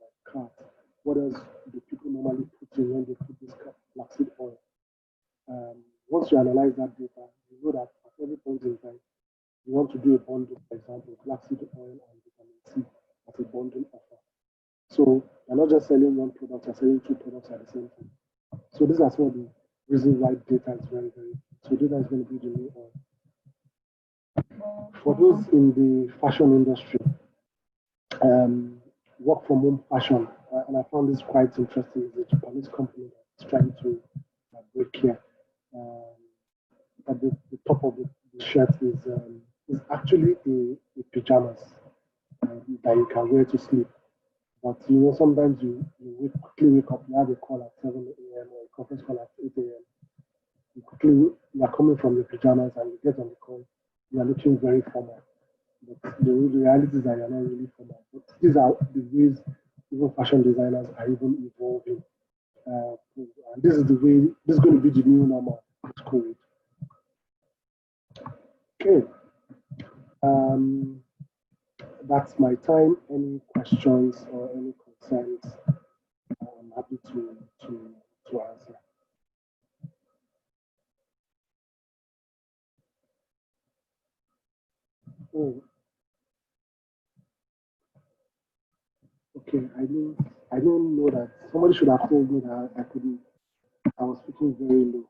my cart, what else do people normally put in when they put this black seed oil? Once you analyze that data, you know that at every point in time, you want to do a bundle, for example, black seed oil and vitamin C as a bundle offer. So you're not just selling one product, you're selling two products at the same time. So these are some of the reasons why data is very, very. So data is going to be the new oil. For those in the fashion industry, work from home fashion, and I found this quite interesting. It's a Japanese company that's trying to break here. At the top of the shirt is actually a pajamas that you can wear to sleep. But sometimes quickly wake up, you have a call at 7 a.m. or a conference call at 8 a.m. You are coming from your pajamas and you get on the call, you are looking very formal. But the reality is that you're not really formal. But these are the ways even fashion designers are even evolving. And this is the way, this is going to be the new normal post COVID. Okay. That's my time. Any questions or any concerns? I'm happy to answer. Oh, okay. I don't know that somebody should have told me that I couldn't. I was speaking very low.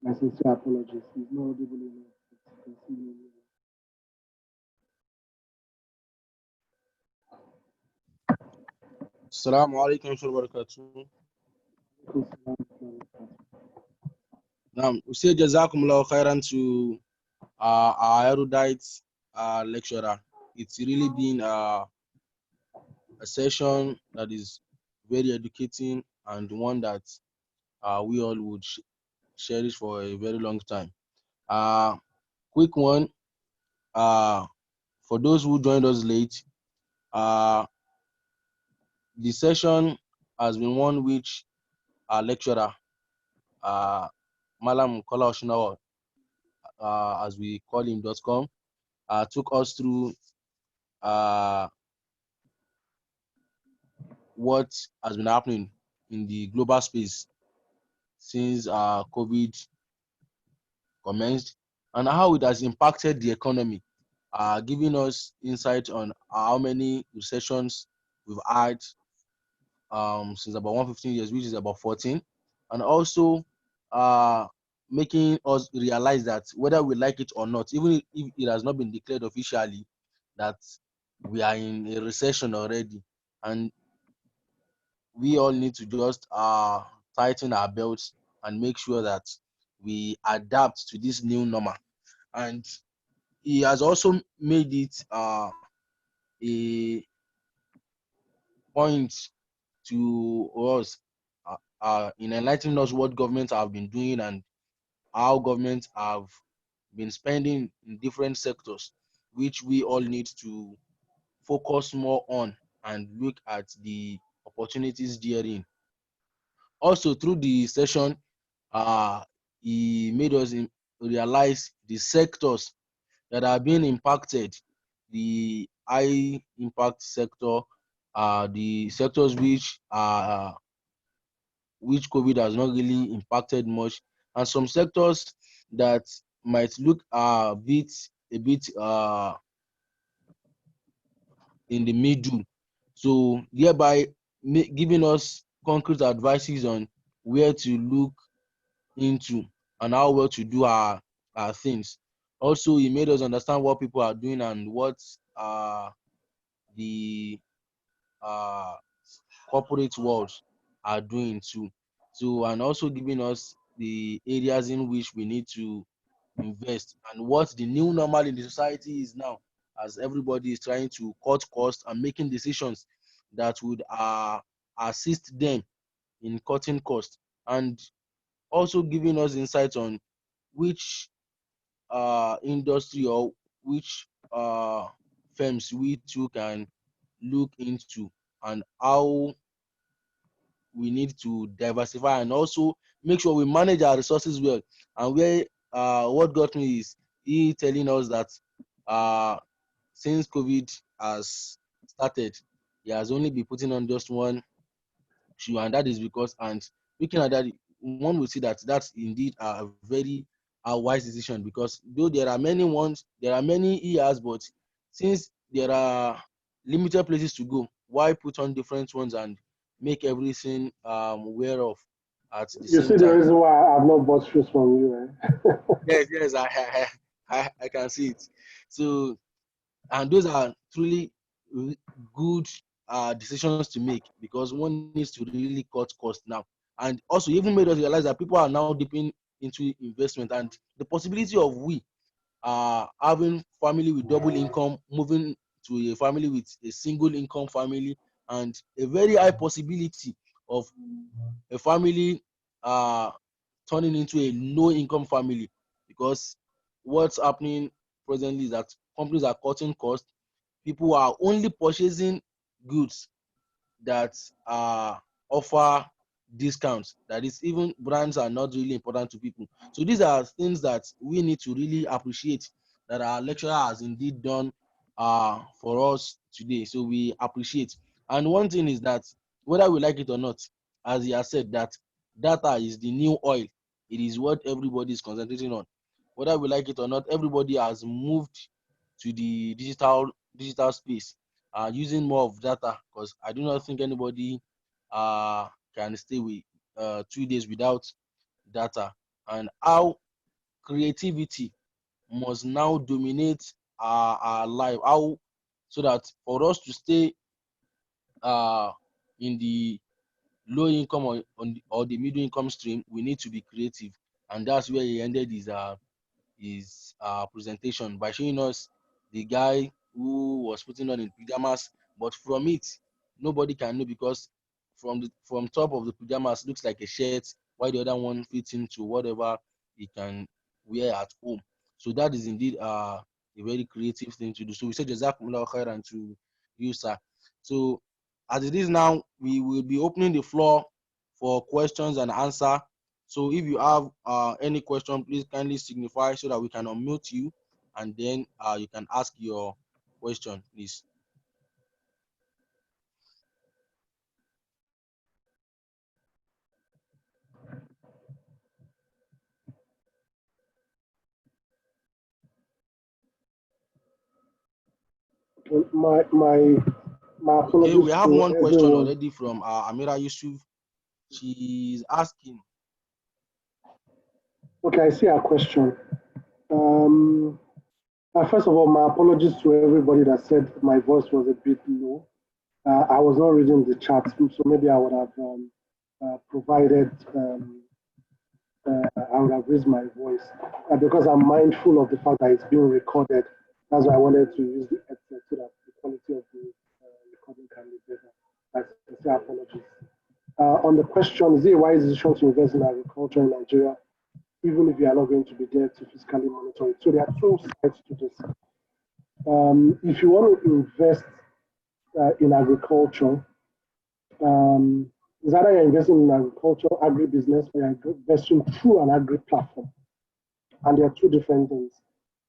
My sincere apologies. It's not audible enough. Assalamu alaikum wa barakatuh. We say Jazakumullah khairan to our erudite lecturer. It's really been a session that is very educating and one that we all would cherish for a very long time. Quick one, for those who joined us late, the session has been one which our lecturer, Malam Kola Osinowo, as we call him.com, took us through what has been happening in the global space since COVID commenced and how it has impacted the economy, giving us insight on how many recessions we've had since about 115 years, which is about 14, and also making us realize that whether we like it or not, even if it has not been declared officially, that we are in a recession already, and we all need to just tighten our belts and make sure that we adapt to this new normal. And he has also made it a point to us in enlightening us what governments have been doing and how governments have been spending in different sectors, which we all need to focus more on and look at the opportunities therein. Also, through the session, uh, he made us realize the sectors that are being impacted, the high impact sector, the sectors which COVID has not really impacted much, and some sectors that might look a bit in the middle. So thereby giving us concrete advices on where to look into and how well to do our things. Also, he made us understand what people are doing and what the uh, corporate world are doing too. So, and also giving us the areas in which we need to invest and what the new normal in the society is now, as everybody is trying to cut costs and making decisions that would assist them in cutting costs, and also giving us insights on which industry or which firms we too can look into, and how we need to diversify and also make sure we manage our resources well. And where what got me is he telling us that uh, since COVID has started, he has only been putting on just one shoe, and that is because, and looking at that, one will see that that's indeed a very wise decision, because though there are many ones, there are many years, but since there are limited places to go, why put on different ones and make everything wear off at the You same see the time? reason why I've not bought shoes from you, eh? Yes, yes, I can see it. So, and those are truly good decisions to make, because one needs to really cut costs now. And also even made us realize that people are now dipping into investment, and the possibility of we having family with double income moving to a family with a single income family, and a very high possibility of a family uh, turning into a low income family, because what's happening presently is that companies are cutting costs. People are only purchasing goods that offer discounts. That is, even brands are not really important to people. So these are things that we need to really appreciate, that our lecturer has indeed done for us today. So we appreciate. And one thing is that whether we like it or not, as he has said, that data is the new oil. It is what everybody is concentrating on. Whether we like it or not, everybody has moved to the digital space, using more of data, because I do not think anybody can stay with 2 days without data, and how creativity must now dominate our life, how, so that for us to stay uh, in the low income or the middle income stream, we need to be creative. And that's where he ended his presentation by showing us the guy who was putting on in pajamas, but from it, nobody can know, because from top of the pajamas looks like a shirt, while the other one fits into whatever he can wear at home. So that is indeed a very creative thing to do. So we said Jazakumullah khairan to you, sir. So as it is now, we will be opening the floor for questions and answer. So if you have any question, please kindly signify so that we can unmute you, and then you can ask your question, please. My Okay, we apologies have to one question everyone. already from Amira Yusuf. She's asking. Okay, I see our question. Um, First of all, my apologies to everybody that said my voice was a bit low. I was not reading the chat, so maybe I would have provided, I would have raised my voice because I'm mindful of the fact that it's being recorded. That's why I wanted to use the headset so that the quality of the recording can be better. I sincere apologies. On the question, is it a wise decision to invest in agriculture in Nigeria? even if you are not going to be there to physically monitor it. So there are two sides to this. If you want to invest in agriculture, is either you're investing in agriculture, agribusiness, or you're investing through an agri platform. And there are two different things.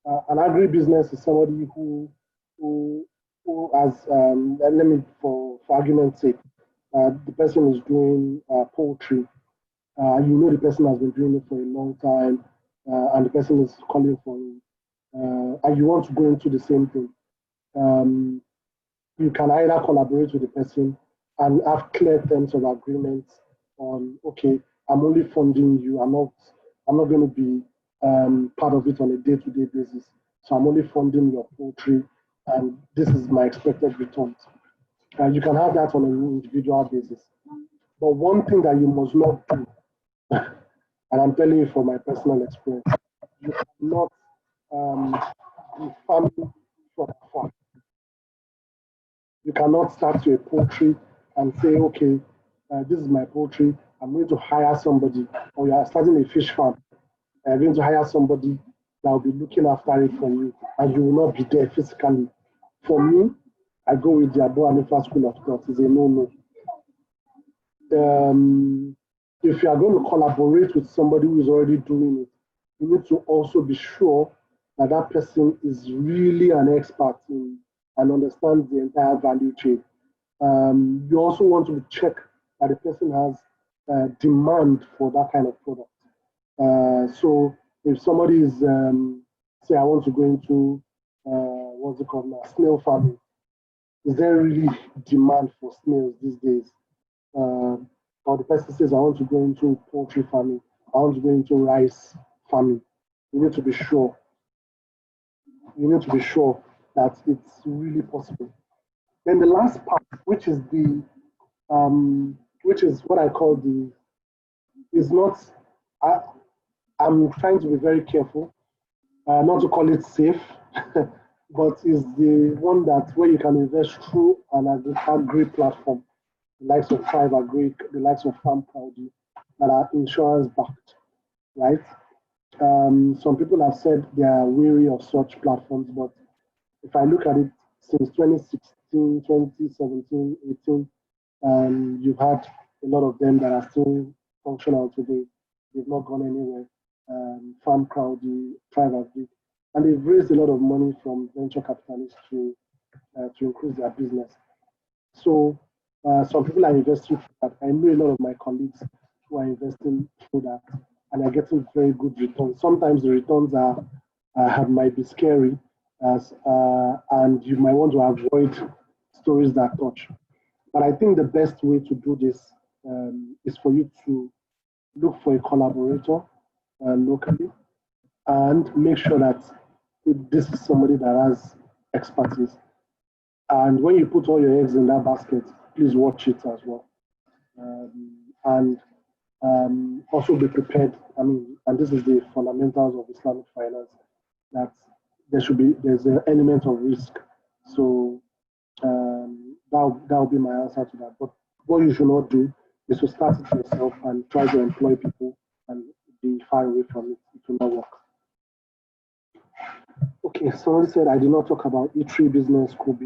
An agribusiness is somebody who has, let me, for argument's sake, the person is doing poultry. You know the person has been doing it for a long time, and the person is calling for you, and you want to go into the same thing. You can either collaborate with the person and have clear terms of agreement on, okay, I'm only funding you. I'm not going to be part of it on a day-to-day basis. So I'm only funding your poultry, and this is my expected returns. You can have that on an individual basis. But one thing that you must not do, and I'm telling you from my personal experience, you cannot be farming from afar. You cannot start a poultry and say, okay, this is my poultry. I'm going to hire somebody, or you are starting a fish farm. You're going to hire somebody that will be looking after it for you, and you will not be there physically. For me, I go with the Abo Hanifa school of thought. It's a no-no. If you are going to collaborate with somebody who is already doing it, you need to also be sure that that person is really an expert in and understands the entire value chain. You also want to check that the person has demand for that kind of product. So if somebody is, say, I want to go into, what's it called now, snail farming, is there really demand for snails these days? Or the person says, I want to go into poultry farming, I want to go into rice farming. You need to be sure. You need to be sure that it's really possible. Then the last part, which is what I call is not, I'm trying to be very careful, not to call it safe, but is the one that where you can invest through an agri platform, the likes of Thrive Agri, the likes of Farm Crowdy, that are insurance backed, right? Some people have said they are weary of such platforms, but if I look at it since 2016, 2017, 18, you've had a lot of them that are still functional today. They've not gone anywhere. Farm Crowdy, Thrive Agri, and they've raised a lot of money from venture capitalists to increase their business. So some people are investing through that. I know a lot of my colleagues who are investing through that, and are getting very good returns. Sometimes the returns might be scary, and you might want to avoid stories that touch. But I think the best way to do this is for you to look for a collaborator locally and make sure that this is somebody that has expertise. And when you put all your eggs in that basket, please watch it as well. And also be prepared. I mean, and this is the fundamentals of Islamic finance, that there's an element of risk. So that'll be my answer to that. But what you should not do is to start it yourself and try to employ people and be far away from it. It will not work. Okay, someone said I did not talk about eatery business. Could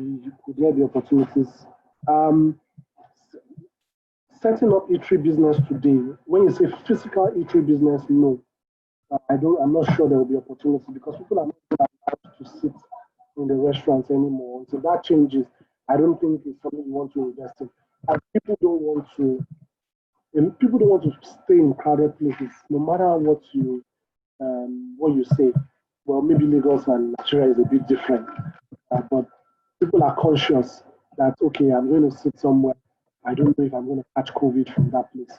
there be opportunities? Setting up eatery business today, when you say physical eatery business, no. I'm not sure there will be opportunity because people are not allowed to sit in the restaurants anymore. So that changes. I don't think it's something you want to invest in. And people don't want to stay in crowded places, no matter what you say. Well, maybe Lagos and Nigeria is a bit different, but people are conscious that, okay, I'm going to sit somewhere. I don't know if I'm going to catch COVID from that place.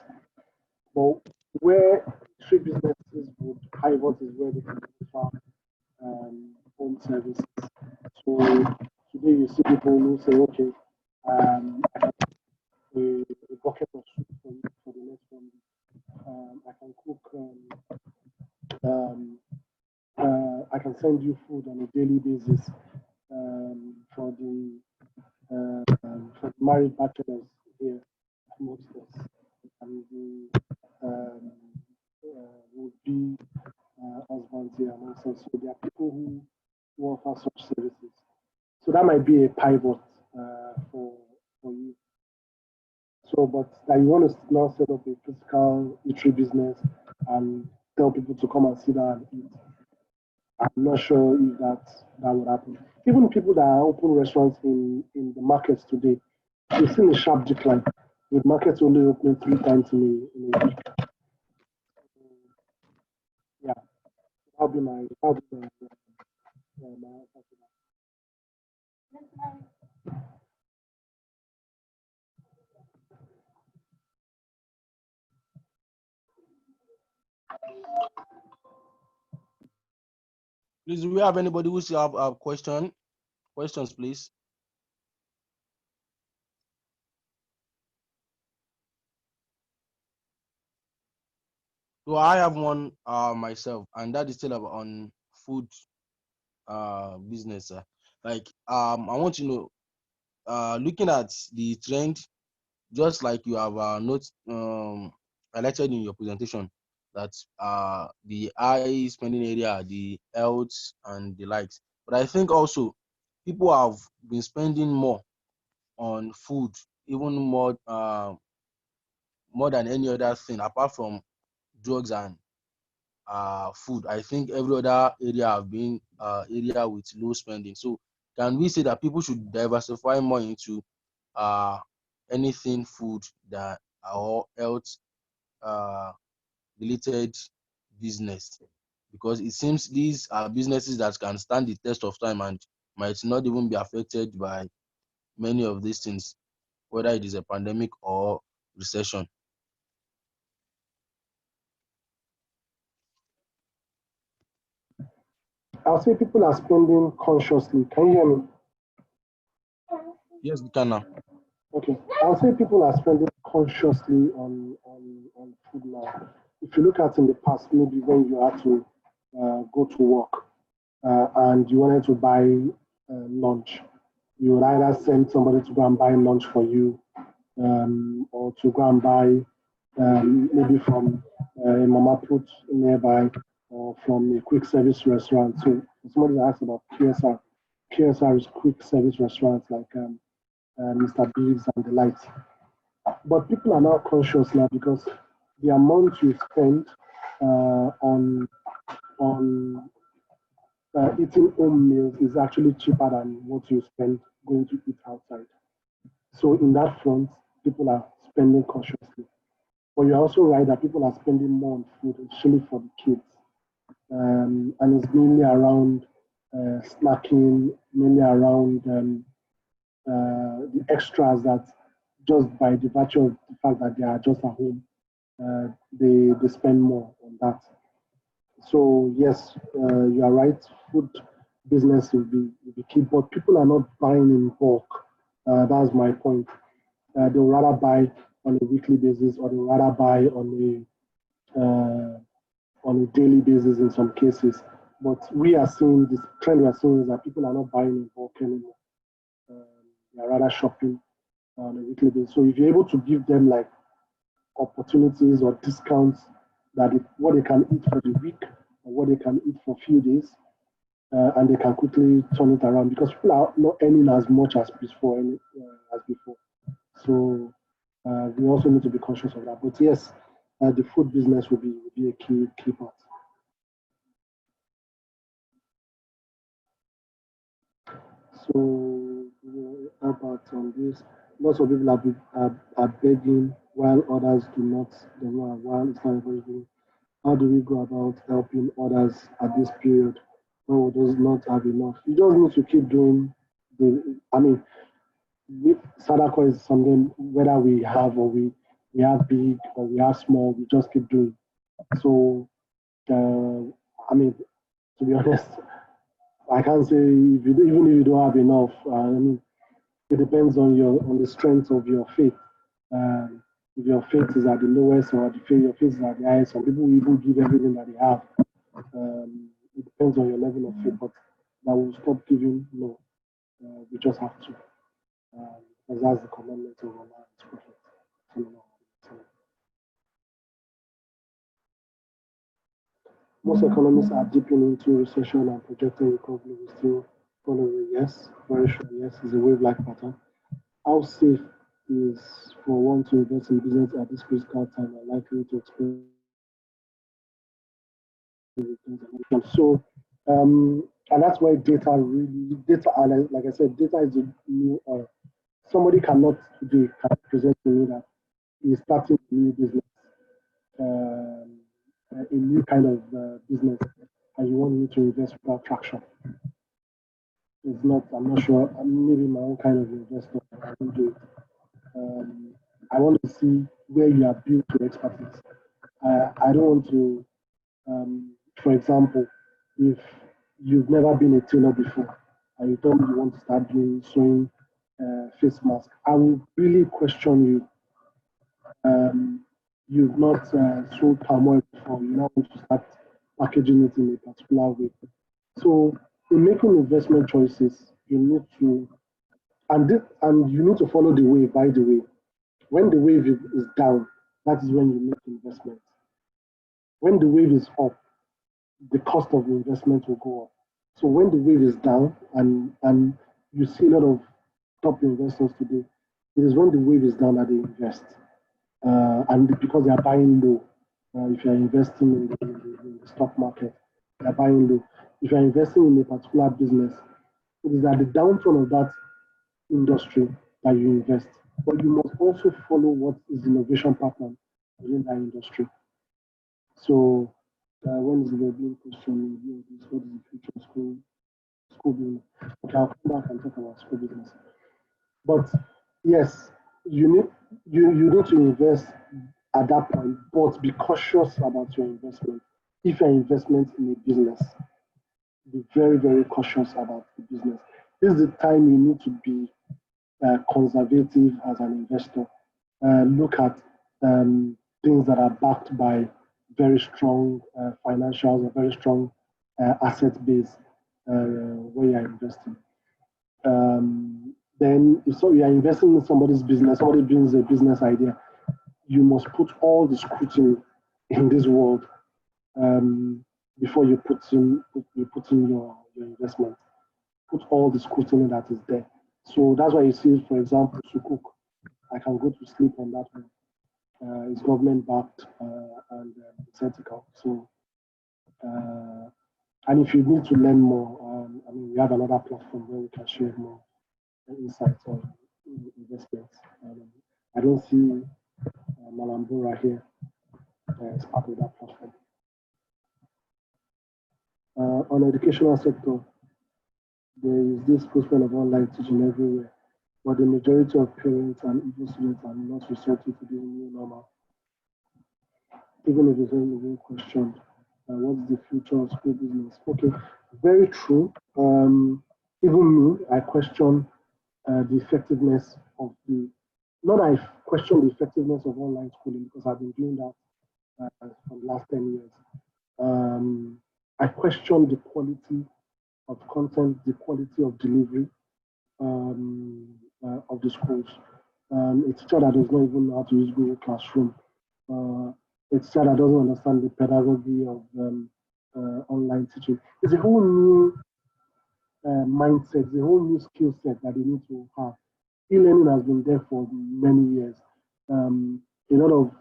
But where street businesses would pivot is where they can offer home services. So today you see people who say, okay, I can cook a bucket of soup for you for the next 1 week. I can cook. I can send you food on a daily basis for the married bachelors here amongst us. And would be husbands here and also. So there are people who offer such services. So that might be a pivot for you. So, but that you want to now set up a physical eatery business and tell people to come and sit down and eat. I'm not sure if that would happen. Even people that are open restaurants in the markets today, we've seen a sharp decline with markets only opening 3 times in a week. Yeah, that'll be my answer to that. Please, do we have anybody who still have a question? Questions, please. So I have one myself, and that is still about on food business. Like I want to know, looking at the trend, just like you have highlighted in your presentation, that the high spending area, the health and the likes. But I think also people have been spending more on food, even more than any other thing apart from drugs and food. I think every other area have been area with low spending. So can we say that people should diversify more into uh, anything food that or health uh, related business? Because it seems these are businesses that can stand the test of time and might not even be affected by many of these things, whether it is a pandemic or recession. I'll say people are spending consciously. Can you hear me? Yes, we can now. Okay. I'll say people are spending consciously on food now. If you look at in the past, maybe when you had to go to work and you wanted to buy lunch, you would either send somebody to go and buy lunch for you or to go and buy maybe from a mama put nearby or from a quick service restaurant. So somebody asked about QSR. QSR is quick service restaurants like Mr. Biggs and the likes. But people are now conscious now because the amount you spend on eating home meals is actually cheaper than what you spend going to eat outside. So in that front, people are spending consciously. But you're also right that people are spending more on food, especially for the kids. And it's mainly around snacking, mainly around the extras that just by the virtue of the fact that they are just at home, they spend more on that. So yes, you are right. Food business will be key, but people are not buying in bulk. That's my point. They'll rather buy on a weekly basis, or they'll rather buy on a daily basis in some cases. But we are seeing this trend. We are seeing is that people are not buying in bulk anymore. They are rather shopping on a weekly basis. So if you're able to give them like opportunities or discounts that what they can eat for the week or what they can eat for a few days, and they can quickly turn it around because people are not earning as much as before. So we also need to be conscious of that. But yes, the food business will be a key part. So how about on this? Lots of people are begging while others do not. They know while it's not available. How do we go about helping others at this period when we does not have enough? You just need to keep doing the. I mean, Sadako is something whether we have or we have big or we have small. We just keep doing. So I mean, to be honest, I can't say if you, even if you don't have enough. I mean, it depends on the strength of your faith. If your faith is at the lowest or your faith is at the highest, some people will even give everything that they have. It depends on your level of faith, but that will stop giving. No, we just have to, because that's the commandment of Allah. It's perfect. most economists are dipping into recession and projecting recovery will still follow a yes, very sure yes, is a wave-like pattern. How safe is for one to invest in business at this critical time and likely to experience returns? So, and that's why data, like I said, data is a new oil. Somebody cannot today can present to me that he's starting a new business, a new kind of business, and you want me to invest without traction. It's not, I'm not sure, I'm maybe my own kind of investor. I don't do it. I want to see where you are built to expertise. I don't want to, for example, if you've never been a tailor before and you tell me you want to start doing sewing face mask, I will really question you. You've not sold palm oil before, you now want to start packaging it in a particular way. So, in making investment choices, you need to, and you need to follow the wave, by the way. When the wave is down, that is when you make investment. When the wave is up, the cost of the investment will go up. So when the wave is down and you see a lot of top investors today, it is when the wave is down that they invest. And because they are buying low. If you're investing in the stock market, they are buying low. If you're investing in a particular business, it is at the downturn of that industry that you invest. But you must also follow what is the innovation pattern within that industry. So when is the being question? What is the future of school business? Okay, I'll come back and talk about school business. But yes, you need to invest at that point, but be cautious about your investment. If your investment in a business, be very, very cautious about the business. This is the time you need to be conservative as an investor. Look at things that are backed by very strong financials, a very strong asset base where you're investing. Then, if so, you are investing in somebody's business, somebody brings a business idea, you must put all the scrutiny in this world before you put in your investment. Put all the scrutiny that is there. So that's why you see, for example, Sukuk. I can go to sleep on that one. It's government backed and it's ethical. So, and if you need to learn more, I mean, we have another platform where we can share more insights on investments. I don't see Malambura here as part of that platform. On educational sector, there is this prospect of online teaching everywhere, but the majority of parents and even students are not receptive to the new normal. Even if it's even questioned, what's the future of school business? Okay, very true. Even me, I question the effectiveness of the, not I question the effectiveness of online schooling because I've been doing that for the last 10 years. I question the quality of content, the quality of delivery of the schools. A teacher that does not even know how to use Google Classroom, a teacher that doesn't understand the pedagogy of online teaching. It's a whole new mindset, it's a whole new skill set that they need to have. E-learning has been there for many years. A lot of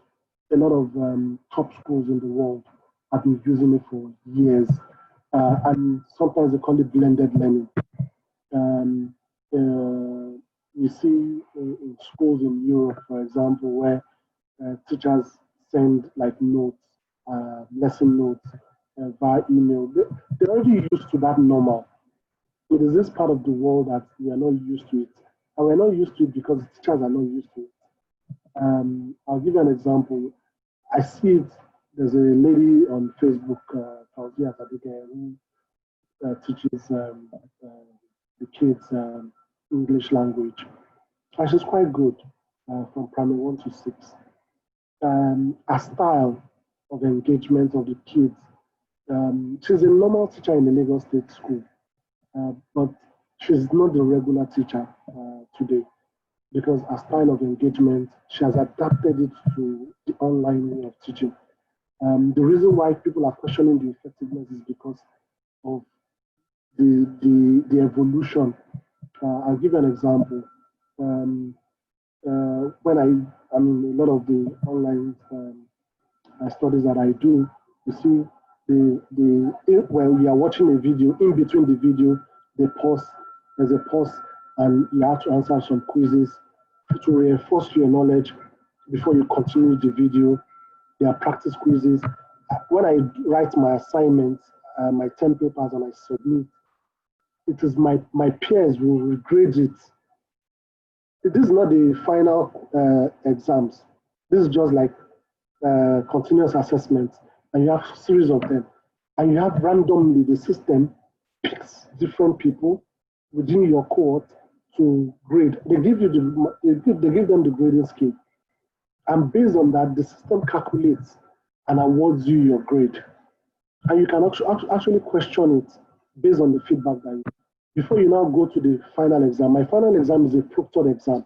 top schools in the world have been using it for years, and sometimes they call it blended learning. We see in schools in Europe, for example, where teachers send like notes, lesson notes via email. They're already used to that normal. It is this part of the world that we are not used to it. And we're not used to it because teachers are not used to it. I'll give you an example. I see it, there's a lady on Facebook, Fauzia Sadike, who teaches the kids English language. And she's quite good from primary 1 to 6. Her style of engagement of the kids, she's a normal teacher in the Lagos State School, but she's not the regular teacher today because her style of engagement, she has adapted it to the online way of teaching. The reason why people are questioning the effectiveness is because of the evolution. I'll give you an example. When I mean, a lot of the online studies that I do, you see, when you are watching a video, in between the video, there's a pause, and you have to answer some quizzes to reinforce your knowledge before you continue the video. There are practice quizzes. When I write my assignments, my 10 papers, and I submit, it is my peers will regrade it. This is not the final exams. This is just like continuous assessment, and you have a series of them. And you have randomly, the system picks different people within your cohort to grade. They give them the grading scale. And based on that, the system calculates and awards you your grade. And you can actually question it based on the feedback that you before you now go to the final exam. My final exam is a proctored exam,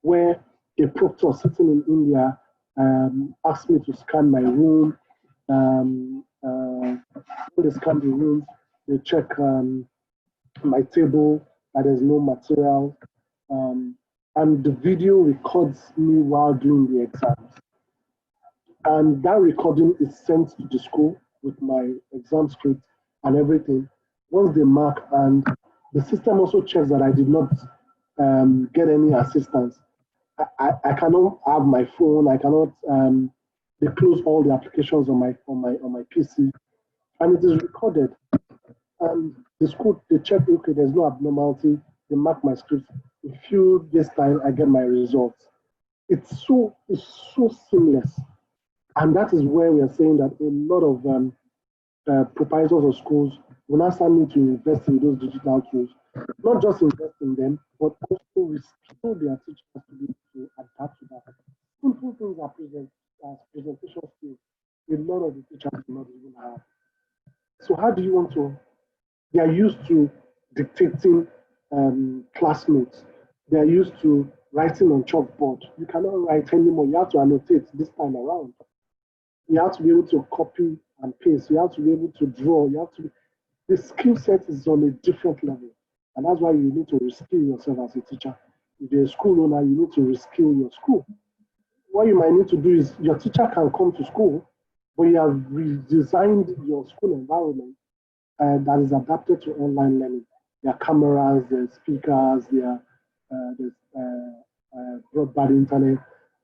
where a proctor sitting in India asked me to scan my room. When they scan the room, they check my table, that there's no material, and the video records me while doing the exams. And that recording is sent to the school with my exam script and everything. Once they mark, and the system also checks that I did not get any assistance. I cannot have my phone. I cannot. They close all the applications on my PC, and it is recorded. And the school, they check, okay, there's no abnormality. They mark my script. In a few days time, I get my results. It's so seamless, and that is where we are saying that a lot of proprietors of schools will now start need to invest in those digital tools. Not just invest in them, but also reskill their teachers to be able to adapt to that. Simple things are as presentation skills. A lot of the teachers do not even have. So how do you want to? They are used to dictating class notes. They are used to writing on chalkboard. You cannot write anymore. You have to annotate this time around. You have to be able to copy and paste. You have to be able to draw. You have to. The skill set is on a different level, and that's why you need to reskill yourself as a teacher. If you're a school owner, you need to reskill your school. What you might need to do is your teacher can come to school, but you have redesigned your school environment that is adapted to online learning. There are cameras, there's speakers, there's broadband internet.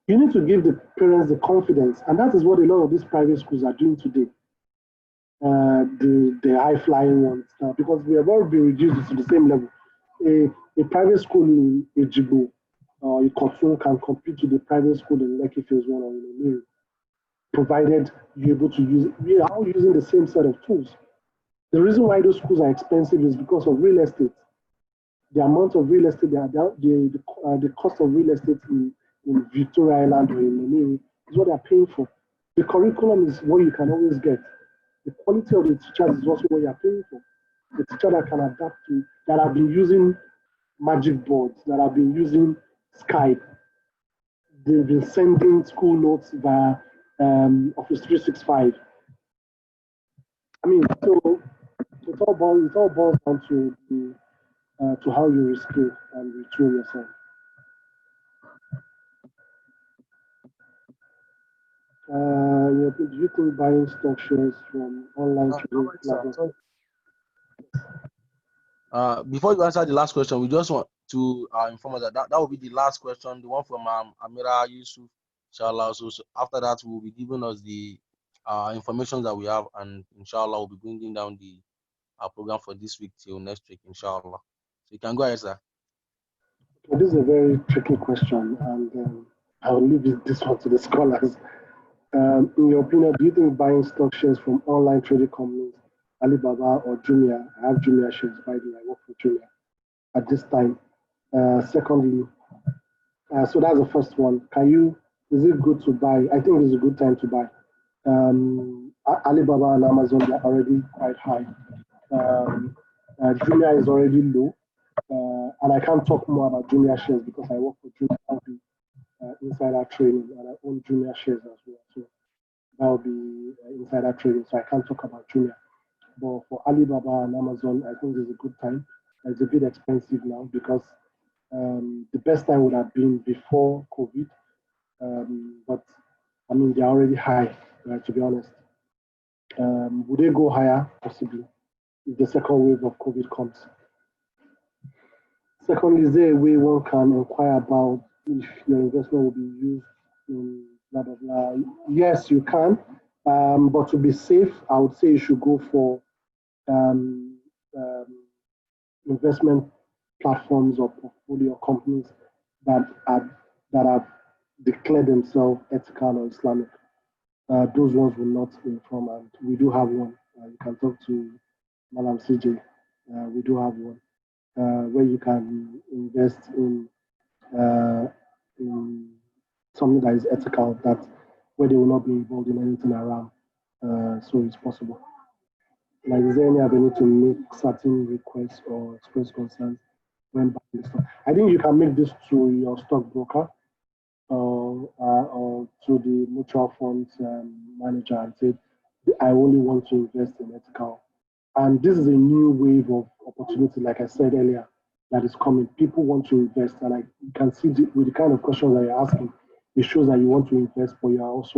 You need to give the parents the confidence, and that is what a lot of these private schools are doing today. The high-flying ones now, because we have all been reduced to the same level. A private school in Ejigbo or Ikotun can compete with the private school in Lekki Phase 1 or in Omiru, provided you're able to use it. We are all using the same set of tools. The reason why those schools are expensive is because of real estate. The amount of real estate, the cost of real estate in Victoria Island or in Omiru is what they're paying for. The curriculum is what you can always get. The quality of the teachers is also what you're paying for. The teacher that can adapt to, that have been using magic boards, that have been using Skype, they've been sending school notes via Office 365. I mean, so it all boils down to how you reskill and retool yourself. Do you think buying stock shares from online trading platforms? Before you answer the last question, we just want to inform us that will be the last question, the one from Amira Yusuf. Inshallah. So after that, we'll be giving us the information that we have, and inshallah, we'll be bringing down the program for this week till next week, inshallah. So you can go ahead, sir. Okay, this is a very tricky question, and I will leave this one to the scholars. In your opinion, do you think buying stock shares from online trading companies, Alibaba or Jumia? I have Jumia shares, by the way, I work for Jumia at this time. Secondly, so that's the first one. Is it good to buy? I think it's a good time to buy. Alibaba and Amazon, they're already quite high. Jumia is already low. And I can't talk more about Jumia shares because I work for Jumia insider trading and I own Jumia shares as well. So, that would be insider trading. So I can't talk about Jumia. But for Alibaba and Amazon, I think it's a good time. It's a bit expensive now because the best time would have been before COVID. But I mean, they're already high, to be honest. Would they go higher? Possibly, if the second wave of COVID comes. Secondly, is there a way one can inquire about if your investment will be used in blah blah blah? Yes, you can. But to be safe, I would say you should go for um, um, investment platforms or portfolio companies that are that have declared themselves ethical or Islamic. Those ones will not inform, and we do have one. You can talk to Malam CJ. We do have one where you can invest uh, in something that is ethical, that where they will not be involved in anything around. So it's possible. Like, is there any avenue to make certain requests or express concerns when buying stock? I think you can make this to your stockbroker or to the mutual funds manager and say, I only want to invest in ethical. And this is a new wave of opportunity, like I said earlier, that is coming. People want to invest, and you can see with the kind of questions that you're asking, it shows that you want to invest, but you want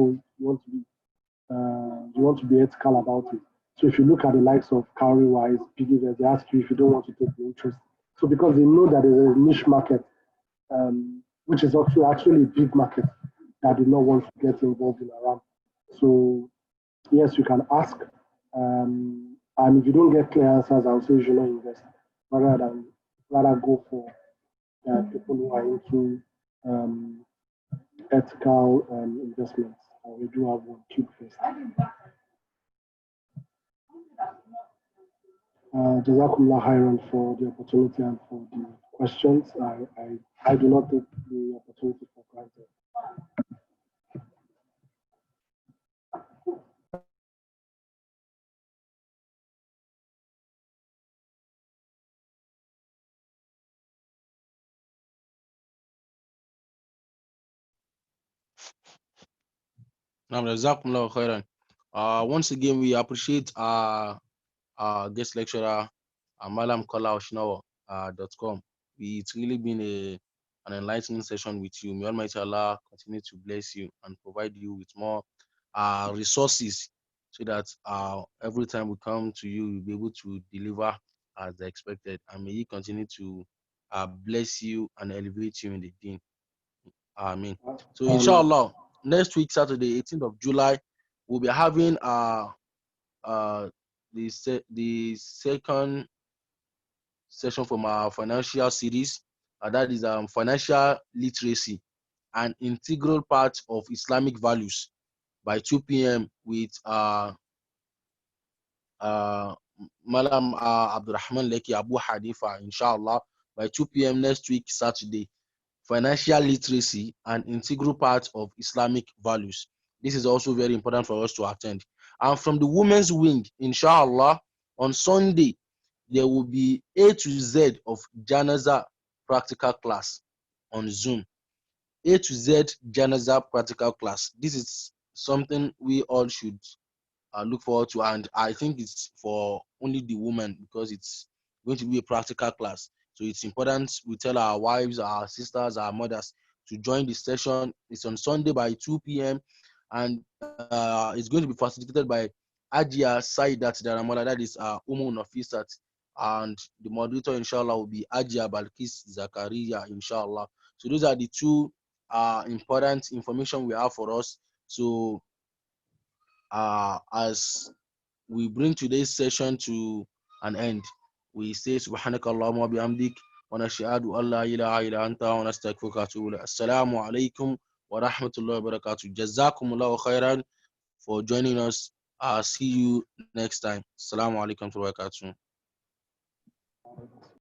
to be ethical about it. So if you look at the likes of Cowrywise, PiggyVest, they ask you if you don't want to take the interest. So because they know that there's a niche market, which is actually a big market that do not want to get involved in around. So yes, you can ask, and if you don't get clear answers, I would say you should not invest, rather go for people who are into um, ethical investments. We do have one, Cube First. Jazakumullah khairan for the opportunity and for the questions. I do not take the opportunity for granted. Once again, we appreciate our guest lecturer, Malam Kola Osinowo, .com. It's really been an enlightening session with you. May Almighty Allah continue to bless you and provide you with more resources so that every time we come to you, you'll be able to deliver as expected. And may He continue to bless you and elevate you in the deen. Amen. So, inshallah, next week, Saturday, 18th of July, we'll be having the second session from our financial series. That is financial literacy, an integral part of Islamic values, by 2 p.m. with Malam Abdurrahman Leki Abu Hanifa, inshallah, by 2 p.m. next week, Saturday. Financial literacy, an integral part of Islamic values. This is also very important for us to attend. And from the women's wing, inshallah, on Sunday, there will be A to Z of Janaza practical class on Zoom. A to Z Janaza practical class. This is something we all should look forward to, and I think it's for only the women because it's going to be a practical class. So it's important we tell our wives, our sisters, our mothers to join the session. It's on Sunday by 2 p.m. and it's going to be facilitated by Ajia Saidat Daramala, that is Umu Nafisat, and the moderator inshallah will be Ajia Balkis Zakaria inshallah. So those are the two important information we have for us. So as we bring today's session to an end, we say subhanakallahumma wa bihamdik wa nashhadu an la ilaha illa anta wa nastaghfiruka wa atubu ilayk. Assalamu alaikum wa rahmatullahi wa barakatuh. Jazakumullahu khairan for joining us. See you next time. Assalamu alaikum wa barakatuh.